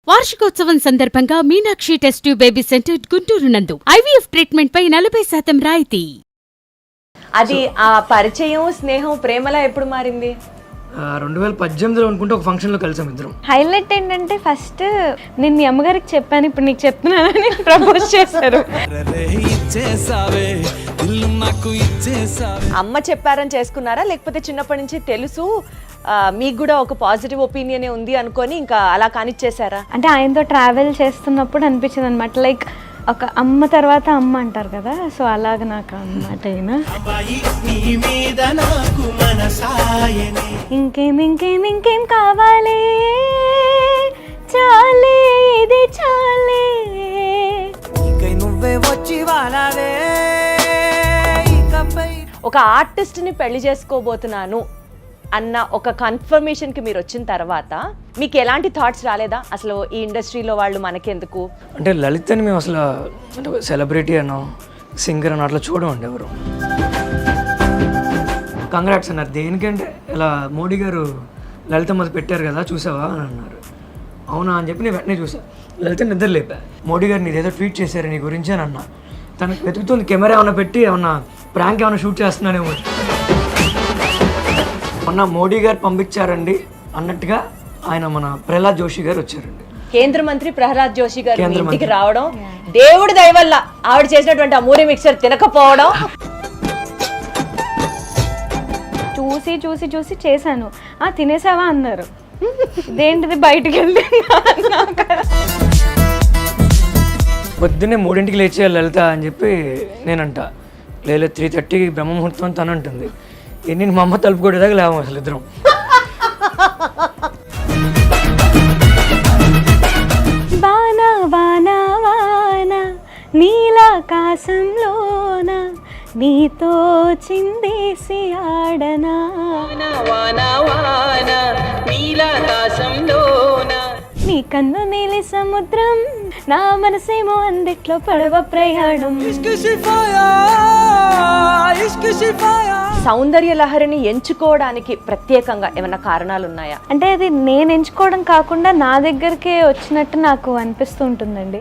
వార్షికోత్సవం సందర్భంగా Meenakshi test tube baby centre Guntur నందు ఐవీఎఫ్ ట్రీట్మెంట్ పై 40% రాయితీ. అది ఆ పరిచయం, స్నేహం, ప్రేమలా ఎప్పుడు మారింది? 2018లో అనుకుంటే ఒక ఫంక్షన్లో కలిసాం ఇద్దరం. హైలైట్ ఏంటంటే ఫస్ట్ నేను మీ అమ్మగారికి చెప్పాను, ఇప్పుడు నీకు చెప్తున్నానని ప్రపోజ్ చేశారు. అమ్మ చెప్పారని చేసుకున్నారా, లేకపోతే చిన్నప్పటి నుంచి తెలుసు మీకు కూడా ఒక పాజిటివ్ ఒపీనియన్ ఉంది అనుకొని ఇంకా అలా కానిచ్చేసారా? అంటే ఆయనతో ట్రావెల్ చేస్తున్నప్పుడు అనిపించింది అనమాట, లైక్ ఒక అమ్మ తర్వాత అమ్మ అంటారు కదా, సో అలాగ నాకు అన్నమాట. ఇంకేం కావాలి, చాలే ఇది చాలే. ఒక ఆర్టిస్ట్ ని పెళ్లి చేసుకోబోతున్నాను అన్న ఒక కన్ఫర్మేషన్ కి మీరు వచ్చిన తర్వాత మీకు ఎలాంటి థాట్స్ రాలేదా? అసలు ఈ ఇండస్ట్రీలో వాళ్ళు మనకెందుకు? అంటే లలితని మేము అసలు అంటే సెలబ్రిటీ అనో సింగర్ అనో అట్లా చూడమండి ఎవరు. కంగ్రాట్స్ అన్నారు. దేనికంటే ఇలా మోడీ గారు లలిత మొదలు పెట్టారు కదా చూసావా అని అన్నారు. అవునా అని చెప్పి నేను వెంటనే చూసా. లలిత నిద్ర లేపా. మోడీ గారు నీదేదో ట్వీట్ చేశారు నీ గురించి అని అన్నా. తనకు వెతుకుతుంది కెమెరా ఏమైనా పెట్టి ఏమన్నా ప్రాంక్ ఏమైనా షూట్ చేస్తున్నానేమో. మొన్న మోడీ గారు పంపించారండి అన్నట్టుగా ఆయన మన ప్రహ్లాద్ జోషి గారు వచ్చారండి. కేంద్ర మంత్రి ప్రహ్లాద్ జోషి గారు ఇంటికి రావడం, దేవుడి దయ వల్ల ఆవిడ చేసినటువంటి ఆ మూరి మిక్సర్ తినకపోవడం. చూసి చేశాను. తినేసావా అన్నారు. ఇదేంటిది బయటికి వెళ్ళి పొద్దున్నే 3ంటికి లేచేయాలి లలిత అని చెప్పి నేనంట. లేదు 3:30కి బ్రహ్మముహూర్తం అని తను అంటుంది. నేను మా అమ్మ తలుపు కొట్టేదాకా లేవు అసలు ఇద్దరం. వానా వానా వానా నీలాకాశంలోన నీతో చిందేసి ఆడనా. నీ కన్ను నీలి సముద్రం, నా మనసేమో అందిట్లో పడవ ప్రయాణం. సౌందర్య లహరిని ఎంచుకోవడానికి ప్రత్యేకంగా ఏమైనా కారణాలు ఉన్నాయా? అంటే అది నేను ఎంచుకోవడం కాకుండా నా దగ్గరికే వచ్చినట్టు నాకు అనిపిస్తూ ఉంటుందండి.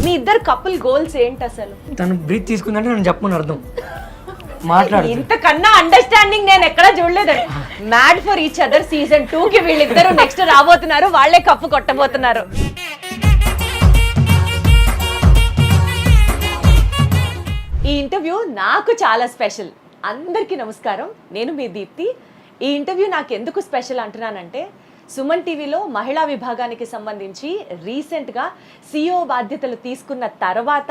మీ ఇద్దరు కపుల్ గోల్స్ ఏంటి అసలు? తను బ్రీత్ తీసుకుందంటే నేను చెప్పమని అర్థం. మాట్లాడు. ఇంతకన్నా అండర్స్టాండింగ్ నేను ఎక్కడా చూడలేదండి. Mad for each other season 2కి వీళ్ళిద్దరు నెక్స్ట్ రాబోతున్నారు, వాళ్లే కప్పు కొట్టబోతున్నారు. ఈ ఇంటర్వ్యూ నాకు చాలా స్పెషల్. అందరికీ నమస్కారం, నేను మీ దీప్తి. ఈ ఇంటర్వ్యూ నాకు ఎందుకు స్పెషల్ అంటున్నానంటే, సుమన్ టీవీలో మహిళా విభాగానికి సంబంధించి రీసెంట్గా CEO బాధ్యతలు తీసుకున్న తర్వాత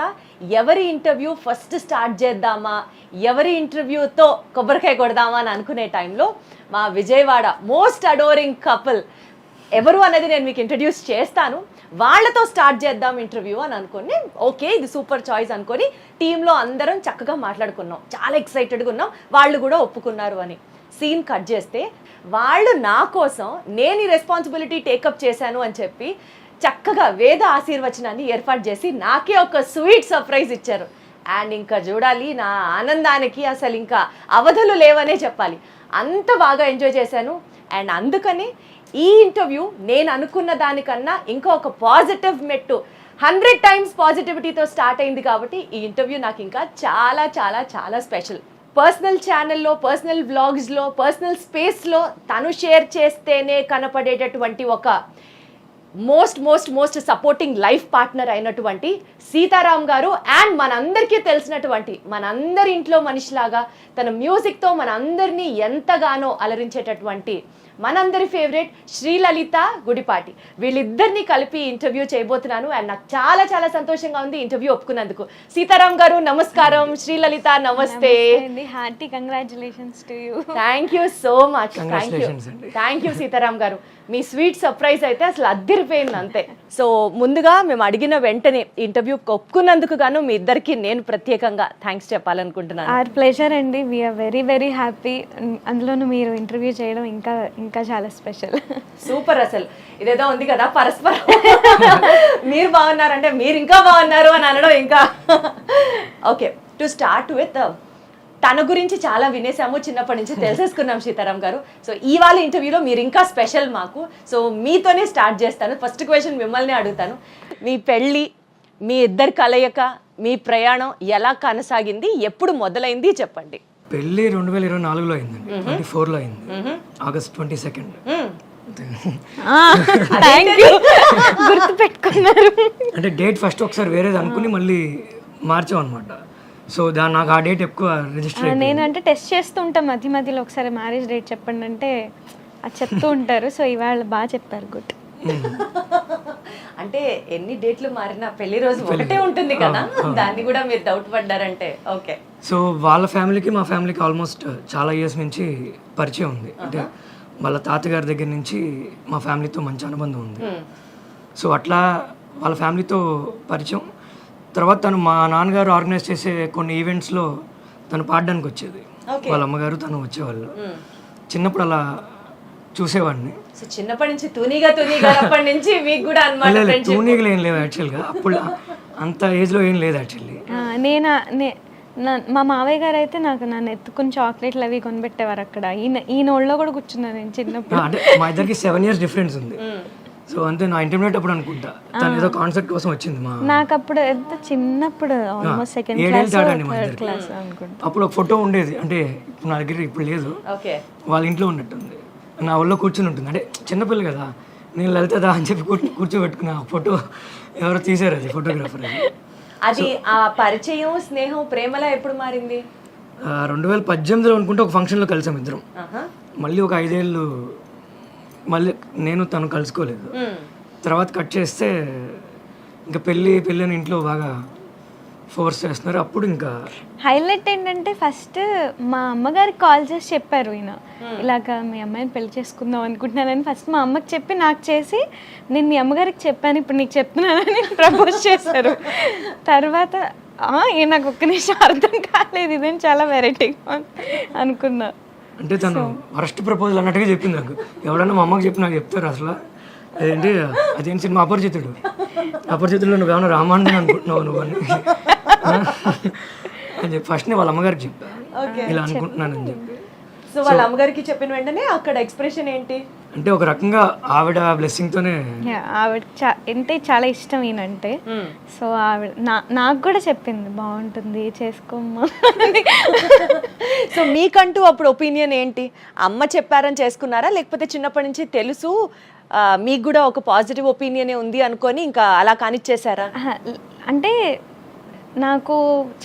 ఎవరి ఇంటర్వ్యూ ఫస్ట్ స్టార్ట్ చేద్దామా, ఎవరి ఇంటర్వ్యూతో కొబ్బరికాయ కొడదామా అని అనుకునే టైంలో మా విజయవాడ మోస్ట్ అడోరింగ్ కపుల్ ఎవరు అనేది నేను మీకు ఇంట్రడ్యూస్ చేస్తాను. వాళ్ళతో స్టార్ట్ చేద్దాం ఇంటర్వ్యూ అని అనుకుని, ఓకే ఇది సూపర్ చాయిస్ అనుకొని టీంలో అందరం చక్కగా మాట్లాడుకున్నాం. చాలా ఎక్సైటెడ్గా ఉన్నాం, వాళ్ళు కూడా ఒప్పుకున్నారు అని. సీన్ కట్ చేస్తే వాళ్ళు నా కోసం నేను ఈ రెస్పాన్సిబిలిటీ టేకప్ చేశాను అని చెప్పి చక్కగా వేద ఆశీర్వచనాన్ని ఏర్పాటు చేసి నాకే ఒక స్వీట్ సర్ప్రైజ్ ఇచ్చారు. అండ్ ఇంకా చూడాలి, నా ఆనందానికి అసలు ఇంకా అవధులు లేవనే చెప్పాలి. అంత బాగా ఎంజాయ్ చేశాను. అండ్ అందుకని ఈ ఇంటర్వ్యూ నేను అనుకున్న దానికన్నా ఇంకా ఒక పాజిటివ్ మెట్టు 100 times పాజిటివిటీతో స్టార్ట్ అయింది. కాబట్టి ఈ ఇంటర్వ్యూ నాకు ఇంకా చాలా చాలా చాలా స్పెషల్. పర్సనల్ ఛానల్లో, పర్సనల్ వ్లాగ్స్లో, పర్సనల్ స్పేస్లో తను షేర్ చేస్తేనే కనపడేటటువంటి ఒక మోస్ట్ సపోర్టింగ్ లైఫ్ పార్ట్నర్ అయినటువంటి సీతారాం గారు, అండ్ మనందరికీ తెలిసినటువంటి మనందరి ఇంట్లో మనిషిలాగా తన మ్యూజిక్తో మనందరినీ ఎంతగానో అలరించేటటువంటి మనందరి ఫేవరెట్ శ్రీలలిత గుడిపాటి. వీళ్ళిద్దరిని కలిపి ఇంటర్వ్యూ చేయబోతున్నాను. అండ్ నాకు చాలా చాలా సంతోషంగా ఉంది ఇంటర్వ్యూ ఒప్పుకున్నందుకు. సీతారాం గారు నమస్కారం, శ్రీలలిత నమస్తే. Hearty congratulations to you. Thank you so much. Thank you Sitaram గారు. మీ స్వీట్ సర్ప్రైజ్ అయితే అసలు అద్దరిపోయింది అంతే. సో ముందుగా మేము అడిగిన వెంటనే ఇంటర్వ్యూ ఒప్పుకున్నందుకు గాను మీ ఇద్దరికి నేను ప్రత్యేకంగా థ్యాంక్స్ చెప్పాలనుకుంటున్నాను. ఆర్ ప్లెజర్ అండి, వీఆర్ వెరీ వెరీ హ్యాపీ. అందులోనూ మీరు ఇంటర్వ్యూ చేయడం ఇంకా ఇంకా చాలా స్పెషల్. సూపర్. అసలు ఇదేదో ఉంది కదా పరస్పరం, మీరు బాగున్నారంటే మీరు ఇంకా బాగున్నారు అని అనడం ఇంకా. ఓకే, టు స్టార్ట్ విత్ తన గురించి చాలా వినేసాము, చిన్నప్పటి నుంచి తెలిసేసుకున్నాం సీతారాం గారు. సో ఇవాళ ఇంటర్వ్యూలో మీరు ఇంకా స్పెషల్ మాకు. సో మీతోనే స్టార్ట్ చేస్తాను. ఫస్ట్ క్వశ్చన్ మిమ్మల్ని అడుగుతాను. మీ పెళ్ళి, మీ ఇద్దరి కలయిక, మీ ప్రయాణం ఎలా కొనసాగింది, ఎప్పుడు మొదలైంది చెప్పండి. పెళ్ళి 2024లో అయిందండి, 24లో అయింది, ఆగస్ట్ 22. గుర్తు పెట్టుకున్నారు. అంటే డేట్ ఫస్ట్ ఒకసారి వేరేది అనుకుని మళ్ళీ మార్చాం అనమాట. సో నాకు ఆ డేట్ ఎక్కువ రిజిస్టర్. నేను అంటే టెస్ట్ చేస్తూ ఉంటాం మధ్య మధ్యలో, ఒకసారి మ్యారేజ్ డేట్ చెప్పండి అంటే అది చెప్తూ ఉంటారు. సో ఇవాళ బాగా చెప్పారు, గుడ్. అంటే ఎన్ని డేట్లు మారినా పెళ్లి రోజు ఒకటే ఉంటుంది కదా, దాన్ని కూడా మీరు డౌట్ పడ్డారంటే ఓకే. సో వాళ్ళ ఫ్యామిలీకి మా ఫ్యామిలీకి ఆల్మోస్ట్ చాలా ఇయర్స్ నుంచి పరిచయం ఉంది. అంటే వాళ్ళ తాతగారి దగ్గర నుంచి మా ఫ్యామిలీతో మంచి అనుబంధం ఉంది. సో అట్లా వాళ్ళ ఫ్యామిలీతో పరిచయం. తర్వాత తను మా నాన్నగారు ఆర్గనైజ్ చేసే కొన్ని ఈవెంట్స్లో తను పాడడానికి వచ్చేది. వాళ్ళ అమ్మగారు తను వచ్చేవాళ్ళు. చిన్నప్పుడు అలా చూసేవాడిని. సో చిన్నప్పటి నుంచి తూనీగా అప్పటి నుంచి మీకు కూడా అన్నమాట. తూనీగలు ఏం లేవు యాక్చువల్గా, అప్పుడు అంత ఏజ్లో ఏం లేదు యాక్చువల్లీ. మా మావయ్య గారు అయితే నన్ను ఎత్తుకుని చాక్లెట్లు అవి కొనిపెట్టేవారు అక్కడ. ఈయన ఒళ్ళో కూడా కూర్చున్నాను నేను చిన్నప్పుడు. అంటే మా ఇద్దరికి 7 years డిఫరెన్స్ ఉంది. సో అంతే, నా ఇంటర్మీడియట్ అప్పుడు అనుకుంటా తను ఏదో కాన్సెప్ట్ కోసం వచ్చింది. నాకు అప్పుడు ఎంత చిన్నప్పుడు, ఆల్మోస్ట్ సెకండ్ క్లాస్ అనుకుంటా. అప్పుడు ఒక ఫోటో ఉండేది, అంటే ఇప్పుడు నా దగ్గర ఇప్పుడు లేదు, వాళ్ళ ఇంట్లో ఉన్నట్టుంది. నా ఒళ్ళో కూర్చుని ఉంటుంది. అంటే చిన్నపిల్ల కదా, నేను లలితదా అని చెప్పి కూర్చోబెట్టుకున్నా. ఫోటో ఎవరో తీసారు, అది ఫోటోగ్రాఫర్. అది ఆ పరిచయం, స్నేహం, ప్రేమలా ఎప్పుడు మారింది? 2018లో అనుకుంటే ఒక ఫంక్షన్లో కలిసాం ఇద్దరం. మళ్ళీ ఒక 5 ఏళ్ళు మళ్ళీ నేను తను కలుసుకోలేదు. తర్వాత కట్ చేస్తే ఇంకా పెళ్ళి అని ఇంట్లో బాగా ఫోర్స్ చేస్తున్నారు. అప్పుడు ఇంకా హైలైట్ ఏంటంటే ఫస్ట్ మా అమ్మగారికి కాల్ చేసి చెప్పారు, ఈయన ఇలాగా మీ అమ్మాయిని పెళ్లి చేసుకుందాం అనుకుంటున్నానని. ఫస్ట్ మా అమ్మకి చెప్పి నాకు చేసి, నేను మీ అమ్మగారికి చెప్పాను, ఇప్పుడు నీకు చెప్తున్నానని ప్రపోజ్ చేశారు. తర్వాత నాకు ఒక్క నిమిషం అర్థం కాలేదు, ఇదేం చాలా వెరైటీగా అనుకున్నా. అంటే తను ఫస్ట్ ప్రపోజల్ అన్నట్టుగా చెప్పింది నాకు. ఎవడన్నా మా అమ్మకి చెప్పి నాకు చెప్తారు అసలు. అదేంటి సినిమా అపరిచితుల్లో నువ్వు ఏమన్నా రామానుజన్ అనుకుంటున్నావు నువ్వు అని చెప్పి ఫస్ట్ వాళ్ళ అమ్మగారికి చెప్పా, ఇలా అనుకుంటున్నానని చెప్పి. సో వాళ్ళ అమ్మగారికి చెప్పిన వెంటనే అక్కడ ఎక్స్ప్రెషన్ ఏంటి? అంటే ఒక రకంగా ఆవిడ బ్లెస్సింగ్ తోనే. ఆవిడ అంటే చాలా ఇష్టం ఈయనంటే. సో ఆవిడ నాకు కూడా చెప్పింది, బాగుంటుంది చేసుకోమ్మా. సో మీకంటూ అప్పుడు ఒపీనియన్ ఏంటి? అమ్మ చెప్పారని చేసుకున్నారా, లేకపోతే చిన్నప్పటి నుంచి తెలుసు మీకు కూడా ఒక పాజిటివ్ ఒపీనియనే ఉంది అనుకొని ఇంకా అలా కానిచ్చేసారా? అంటే నాకు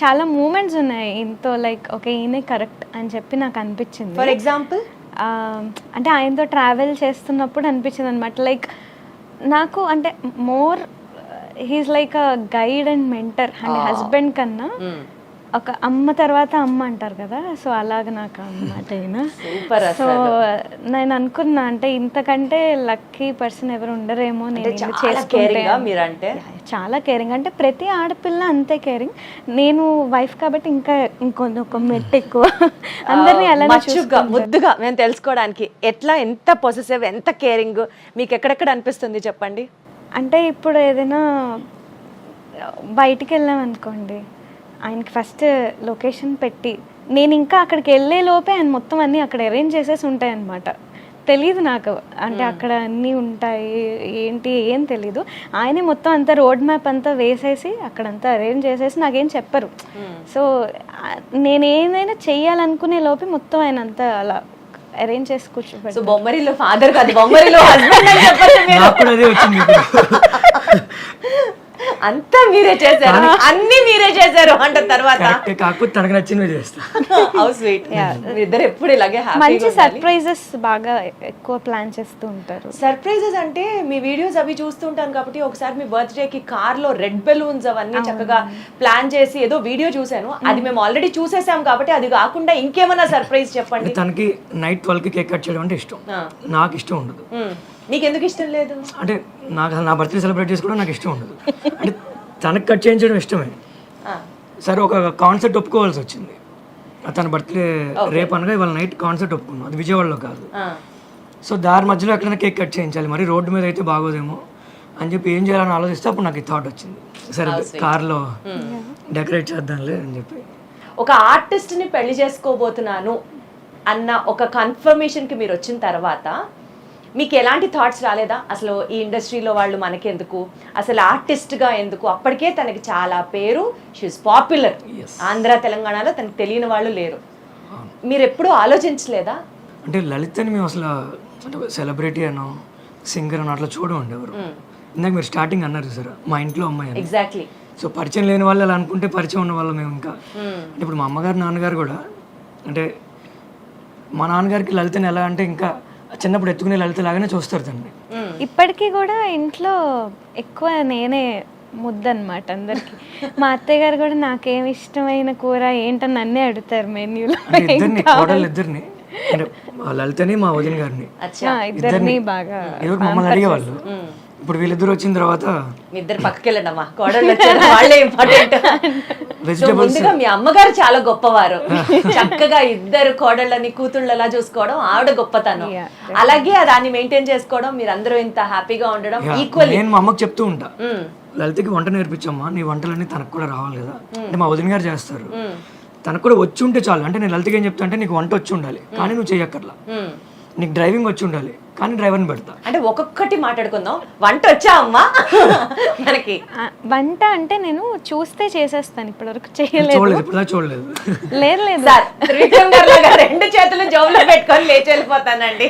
చాలా మూమెంట్స్ ఉన్నాయి ఇంతో, లైక్ ఓకే ఈయనే కరెక్ట్ అని చెప్పి నాకు అనిపించింది. ఫర్ ఎగ్జాంపుల్ అంటే ఆయనతో ట్రావెల్ చేస్తున్నప్పుడు అనిపించింది అనమాట. లైక్ నాకు అంటే more he's like a guide and mentor. అంటే హస్బెండ్ కన్నా ఒక అమ్మ తర్వాత అమ్మ అంటారు కదా, సో అలాగ నాకు అన్నమాట ఈయన. సో నేను అనుకున్నా, అంటే ఇంతకంటే లక్కీ పర్సన్ ఎవరు ఉండరేమో నేను మీరంటే. చాలా కేరింగ్, అంటే ప్రతి ఆడపిల్ల అంతే కేరింగ్. నేను వైఫ్ కాబట్టి ఇంకా ఇంకొక మెట్టు ఎక్కువ. అందరినీ అలా ముద్దుగా మేము తెలుసుకోవడానికి ఎట్లా, ఎంత పొసెసివ్, ఎంత కేరింగ్ మీకు ఎక్కడెక్కడ అనిపిస్తుంది చెప్పండి. అంటే ఇప్పుడు ఏదైనా బయటికి వెళ్ళాం అనుకోండి, ఆయనకి ఫస్ట్ లొకేషన్ పెట్టి, నేను ఇంకా అక్కడికి వెళ్ళే లోపే ఆయన మొత్తం అన్నీ అక్కడ అరేంజ్ చేసేసి ఉంటాయి అన్నమాట. తెలీదు నాకు, అంటే అక్కడ అన్నీ ఉంటాయి ఏంటి ఏం తెలీదు. ఆయనే మొత్తం అంతా రోడ్ మ్యాప్ అంతా వేసేసి అక్కడంతా అరేంజ్ చేసేసి నాకేం చెప్పరు. సో నేను ఏదైనా చెయ్యాలనుకునే లోపే మొత్తం ఆయన అంతా అలా అరేంజ్ చేసి కూర్చోబెట్టారు. బొమ్మరిలో ఫాదర్ కాదు, బొమ్మరిలో హస్బెండ్ అని చెప్పండి. అంతా మీరే చేశారు, అన్ని మీరే చేశారు అంటే తర్వాత కాకపోతే తనకు నచ్చినవి చేస్తా. How sweet. ఇద్దరు ఎప్పుడు ఇలాగే మంచి సర్ప్రైజెస్ బాగా ఎక్కువ ప్లాన్ చేస్తూ ఉంటారు. సర్ప్రైజెస్ అంటే మీ వీడియోస్ అవి చూస్తుంటాను కాబట్టి, ఒకసారి మీ బర్త్డే కి కార్ లో రెడ్ బెలూన్స్ అవన్నీ చక్కగా ప్లాన్ చేసి ఏదో వీడియో చూసాను. అది మేము ఆల్రెడీ చూసేసాం కాబట్టి అది కాకుండా ఇంకేమైనా సర్ప్రైజ్ చెప్పండి. తనకి నైట్ 12కి కేక్ కట్ చేయడం అంటే ఇష్టం, నాకు ఇష్టం ఉండదు. నీకు ఎందుకు ఇష్టం లేదు? అంటే నాకు నా బర్త్డే సెలబ్రేట్ చేసుకోవడం నాకు ఇష్టం ఉండదు. అంటే తనకు కట్ చేయించడం ఇష్టమే. సరే ఒక కాన్సెప్ట్ ఒప్పుకోవాల్సి వచ్చింది. తన బర్త్డే రేపు అనగా ఇవాళ నైట్ కాన్సెప్ట్ ఒప్పుకున్నాం, అది విజయవాడలో కాదు. సో దారి మధ్యలో ఎక్కడైనా కేక్ కట్ చేయించాలి, మరి రోడ్డు మీద అయితే బాగోదేమో అని చెప్పి ఏం చేయాలని ఆలోచిస్తే అప్పుడు నాకు ఈ థాట్ వచ్చింది, సరే కార్లో డెకరేట్ చేద్దాంలే అని చెప్పి. ఒక ఆర్టిస్ట్ని పెళ్లి చేసుకోబోతున్నాను అన్న ఒక కన్ఫర్మేషన్కి మీరు వచ్చిన తర్వాత మీకు ఎలాంటి థాట్స్ రాలేదా? అసలు ఈ ఇండస్ట్రీలో వాళ్ళు మనకెందుకు, అసలు ఆర్టిస్ట్గా ఎందుకు? అప్పటికే తనకి చాలా పేరు, షీఈస్ పాపులర్. ఆంధ్ర తెలంగాణలో తనకు తెలియని వాళ్ళు లేరు. మీరు ఎప్పుడూ ఆలోచించలేదా? అంటే లలితని మేము అసలు అంటే సెలబ్రిటీ అనో సింగర్ అనో అట్లా చూడమండి ఎవరు. ఇందాక మీరు స్టార్టింగ్ అన్నారు సార్, మా ఇంట్లో అమ్మాయి అని. ఎగ్జాక్ట్లీ. సో పరిచయం లేని వాళ్ళు అలా అనుకుంటే పరిచయం ఉన్న వాళ్ళు మేము ఇంకా అంటే ఇప్పుడు మా అమ్మగారు నాన్నగారు కూడా అంటే మా నాన్నగారికి లలితని ఎలా అంటే ఇంకా చిన్నప్పుడు ఎత్తుకునే లలిత లాగానే చూస్తారు దాన్ని. ఇప్పటికీ కూడా ఇంట్లో ఎక్కువ నేనే ముద్దనమాట అందరికి. మా అత్తయ్య గారు కూడా నాకేం ఇష్టమైన కూర ఏంటని నన్నే అడుగుతారు మెన్యూలో. అంటే ఇద్దరిని కోడలు ఇద్దరిని అంటే మా లలితని మా వదిన గారిని ఇద్దరిని బాగా ఏదో మమ్మల్ని అడిగేవాళ్ళు. ఇప్పుడు వీళ్ళిద్దరు వచ్చిన తర్వాత మీ ఇద్దరు పక్కకి వెళ్ళండమ్మా, కోడళ్ళు వచ్చారు వాళ్ళే ఇంపార్టెంట్. వెజిటబుల్స్ ముందుగా మీ అమ్మగారు చాలా గొప్పవారు, చక్కగా ఇద్దరు కోడళ్ళని కూతుళ్ళలా చూసుకోవడం ఆవిడ గొప్పతనం. అలాగే దాన్ని మెయింటైన్ చేసుకోవడం, మీరందరూ ఇంత హ్యాపీగా ఉండడం ఈక్వల్లీ. నేను మా అమ్మకి చెప్తూ ఉంటా, లలితకి వంట నేర్పించమ్మా, నీ వంటలన్నీ తనకు కూడా రావాలి కదా అంటే మా వదిన గారు చేస్తారు, తనకు కూడా వచ్చి ఉంటే చాలు. అంటే నేను లలితకి ఏం చెప్తా అంటే నీకు వంట వచ్చి ఉండాలి కానీ నువ్వు చెయ్యక్కర్లా, నీకు డ్రైవింగ్ వచ్చి ఉండాలి కానీ డ్రైవర్ని పెడతా. అంటే ఒక్కొక్కటి మాట్లాడుకుందాం. వంట వచ్చా అమ్మా మనకి? వంట అంటే నేను చూస్తే చేసేస్తాను, ఇప్పటివరకు చేయలేదు. చూడలేదు, ఇప్పుడు చూడలేదు. లేదు లేదు సార్, త్రివిక్రమ్ గారు లాగా రెండు చేతులు జోబులో పెట్టుకొని లేచి వెళ్ళిపోతానండి.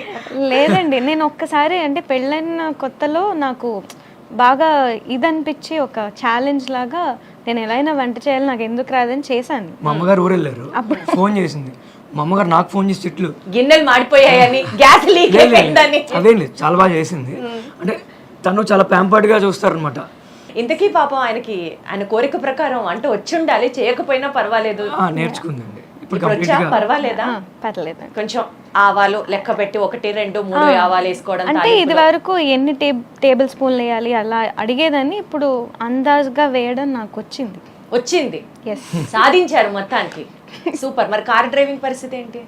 లేదండి, నేను ఒక్కసారి అంటే పెళ్ళైన కొత్తలో నాకు బాగా ఇది అనిపించి ఒక ఛాలెంజ్ లాగా నేను ఎలా అయినా వంట చేయాలి, నాకు ఎందుకు రాదని చేశాను. మా అమ్మగారు ఊరు వెళ్ళారు, ఫోన్ చేసింది. మా అమ్మగారు నాకు ఫోన్ చేసి తిట్లు, గిన్నెలు మాడిపోయాయని, గ్యాస్ లీక్ అయిపోయిందని. అదేం లేదు, చాలా బాగా చేసింది. అంటే తను చాలా ప్యాంపర్డ్ గా చూస్తారు అనమాట. ఇంతకీ పాపం ఆయనకి ఆయన కోరిక ప్రకారం వంట వచ్చి ఉండాలి, చేయకపోయినా పర్వాలేదు. నేర్చుకుందండి ఇప్పుడు ఇప్పుడు వచ్చా పర్వాలేదా? పర్లేదు. కొంచెం ఆవాలు లెక్క పెట్టి 1, 2, 3 ఆవాలు వేసుకోవడం. అంటే ఇది వరకు ఎన్ని టేబుల్ స్పూన్లు వేయాలి అలా అడిగేదాన్ని, ఇప్పుడు అందాజుగా వేయడం నాకు వచ్చింది. సాధించారు మొత్తానికి. సూపర్. మరి కార్ డ్రైవింగ్ పరిస్థితి ఏంటి?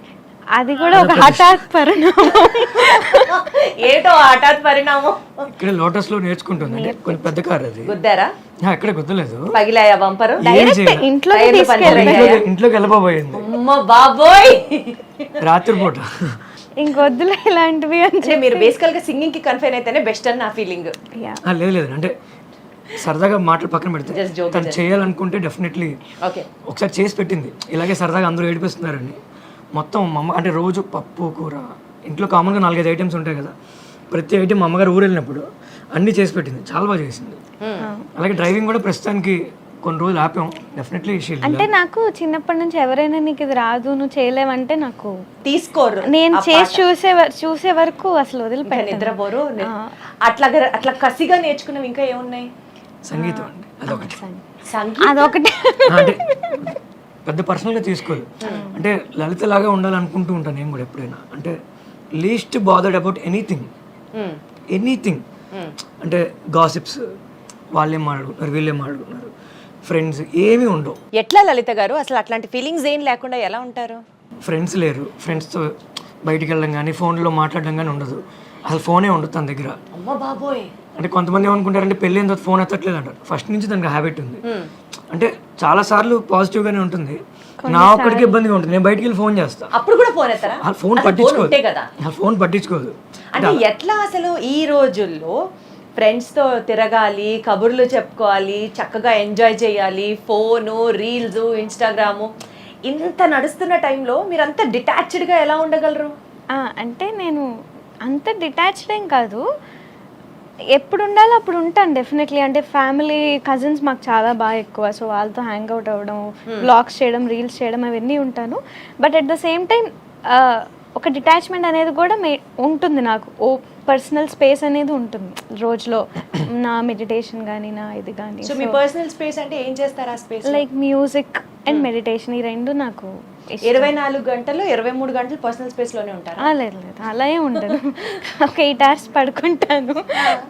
అది కూడా ఒక హఠాత్ పరిణామం. ఏటో హఠాత్ పరిణామం. ఇక్కడ లోటస్ లో నేర్చుకుంటుంది, అంటే కొంచెం పెద్ద కార్ అది. గుద్దారా? ఎక్కడ గుద్దలేదు, పగిలాయా బంపరు? ఇంట్లోకి వెళ్ళిపోయింది. అమ్మ బాబోయ్, రాత్రిపూట. ఇంకొద్దులే ఇలాంటివి అంటే మీరు బేసికల్ గా సింగింగ్ కి కన్ఫైన్ అయితేనే బెస్ట్ అని నా ఫీలింగ్. లేదు లేదు, అంటే సరదాగా మాటలు పక్కన పెడితే తను చేయాలనుకుంటే డెఫినెట్లీ ఒకసారి చేసి పెట్టింది. ఇలాగే సరదాగా అందరూ ఏడిపిస్తున్నారని మొత్తం అంటే రోజు పప్పు కూర ఇంట్లో కామన్గా 4-5 ఐటమ్స్ ఉంటాయి కదా, ప్రతి ఐటమ్ మా అమ్మగారు ఊరు వెళ్ళినప్పుడు అన్నీ చేసి పెట్టింది, చాలా బాగా చేసింది. అలాగే డ్రైవింగ్ కూడా ప్రస్తుతానికి కొన్ని రోజులు ఆపాం. డెఫినెట్లీ అంటే నాకు చిన్నప్పటి నుంచి ఎవరైనా నీకు ఇది రాదు నువ్వు చేయలేవంటే నాకు తీసుకోరు, నేను చేసి చూసే వరకు అసలు వదిలిపెట్టాను, నిద్రపోరు. అట్లా కసిగా నేర్చుకున్నవి ఇంకా ఏమున్నాయి? సంగీతం అండి, అదొకటి. అదొకటి అంటే పెద్ద పర్సనల్గా తీసుకోదు, అంటే లలిత లాగా ఉండాలనుకుంటూ ఉంటాను నేను కూడా ఎప్పుడైనా. అంటే లీస్ట్ బాదర్డ్ అబౌట్ ఎనీథింగ్. అంటే గాసిప్స్, వాళ్ళేం మాట్లాడుకుంటున్నారు వీళ్ళేం మాట్లాడుకుంటున్నారు, ఫ్రెండ్స్ ఏమీ ఉండవు. ఎట్లా లలిత గారు అసలు అట్లాంటి ఫీలింగ్స్ ఏం లేకుండా ఎలా ఉంటారు? ఫ్రెండ్స్ లేరు, ఫ్రెండ్స్తో బయటికి వెళ్ళడం కానీ ఫోన్లో మాట్లాడడం కానీ ఉండదు, అసలు ఫోనే ఉండదు తన దగ్గర. అమ్మ బాబోయ్. అంటే కొంతమంది ఏమనుకుంటారంటే పెళ్ళి అయిన తర్వాత ఫోన్ ఎత్తట్లేదు అంటారు. ఫస్ట్ నుంచి దానికి హ్యాబిట్ ఉంది. అంటే చాలా సార్లు పాజిటివ్గానే ఉంటుంది, నా ఒక్కడికి ఇబ్బందిగా ఉంటుంది. నేను బయటికి వెళ్ళి ఫోన్ చేస్తా, అప్పుడు కూడా ఫోన్ ఎత్తారా? ఫోన్ పట్టించుకోదు. అంటే ఎట్లా అసలు ఈ రోజుల్లో ఫ్రెండ్స్తో తిరగాలి, కబుర్లు చెప్పుకోవాలి, చక్కగా ఎంజాయ్ చేయాలి, ఫోను, రీల్స్, ఇన్స్టాగ్రాము ఇంత నడుస్తున్న టైంలో మీరంతా డిటాచ్డ్గా ఎలా ఉండగలరు? అంటే నేను అంత డిటాచ్డ్ ఏం కాదు, ఎప్పుడు ఉండాలో అప్పుడు ఉంటాను డెఫినెట్లీ. అంటే ఫ్యామిలీ కజిన్స్ మాకు చాలా బాగా ఎక్కువ, సో వాళ్ళతో హ్యాంగ్ అవుట్ అవ్వడం, బ్లాగ్స్ చేయడం, రీల్స్ చేయడం అవన్నీ ఉంటాను. But at the same time ఒక డిటాచ్మెంట్ అనేది కూడా ఉంటుంది నాకు. పర్సనల్ స్పేస్ అనేది ఉంటుంది రోజులో, నా మెడిటేషన్ కానీ నా ఇది కానీ. సో మీ పర్సనల్ స్పేస్ అంటే ఏం చేస్తారు ఆ space? Like music and meditation, ఈ రెండు నాకు 24 గంటలు 23 గంటలు పర్సనల్ స్పేస్ లోనే ఉంటారా? లేదు లేదు, అలా ఏం ఉండదు. ఒక 8 hours పడుకుంటాను,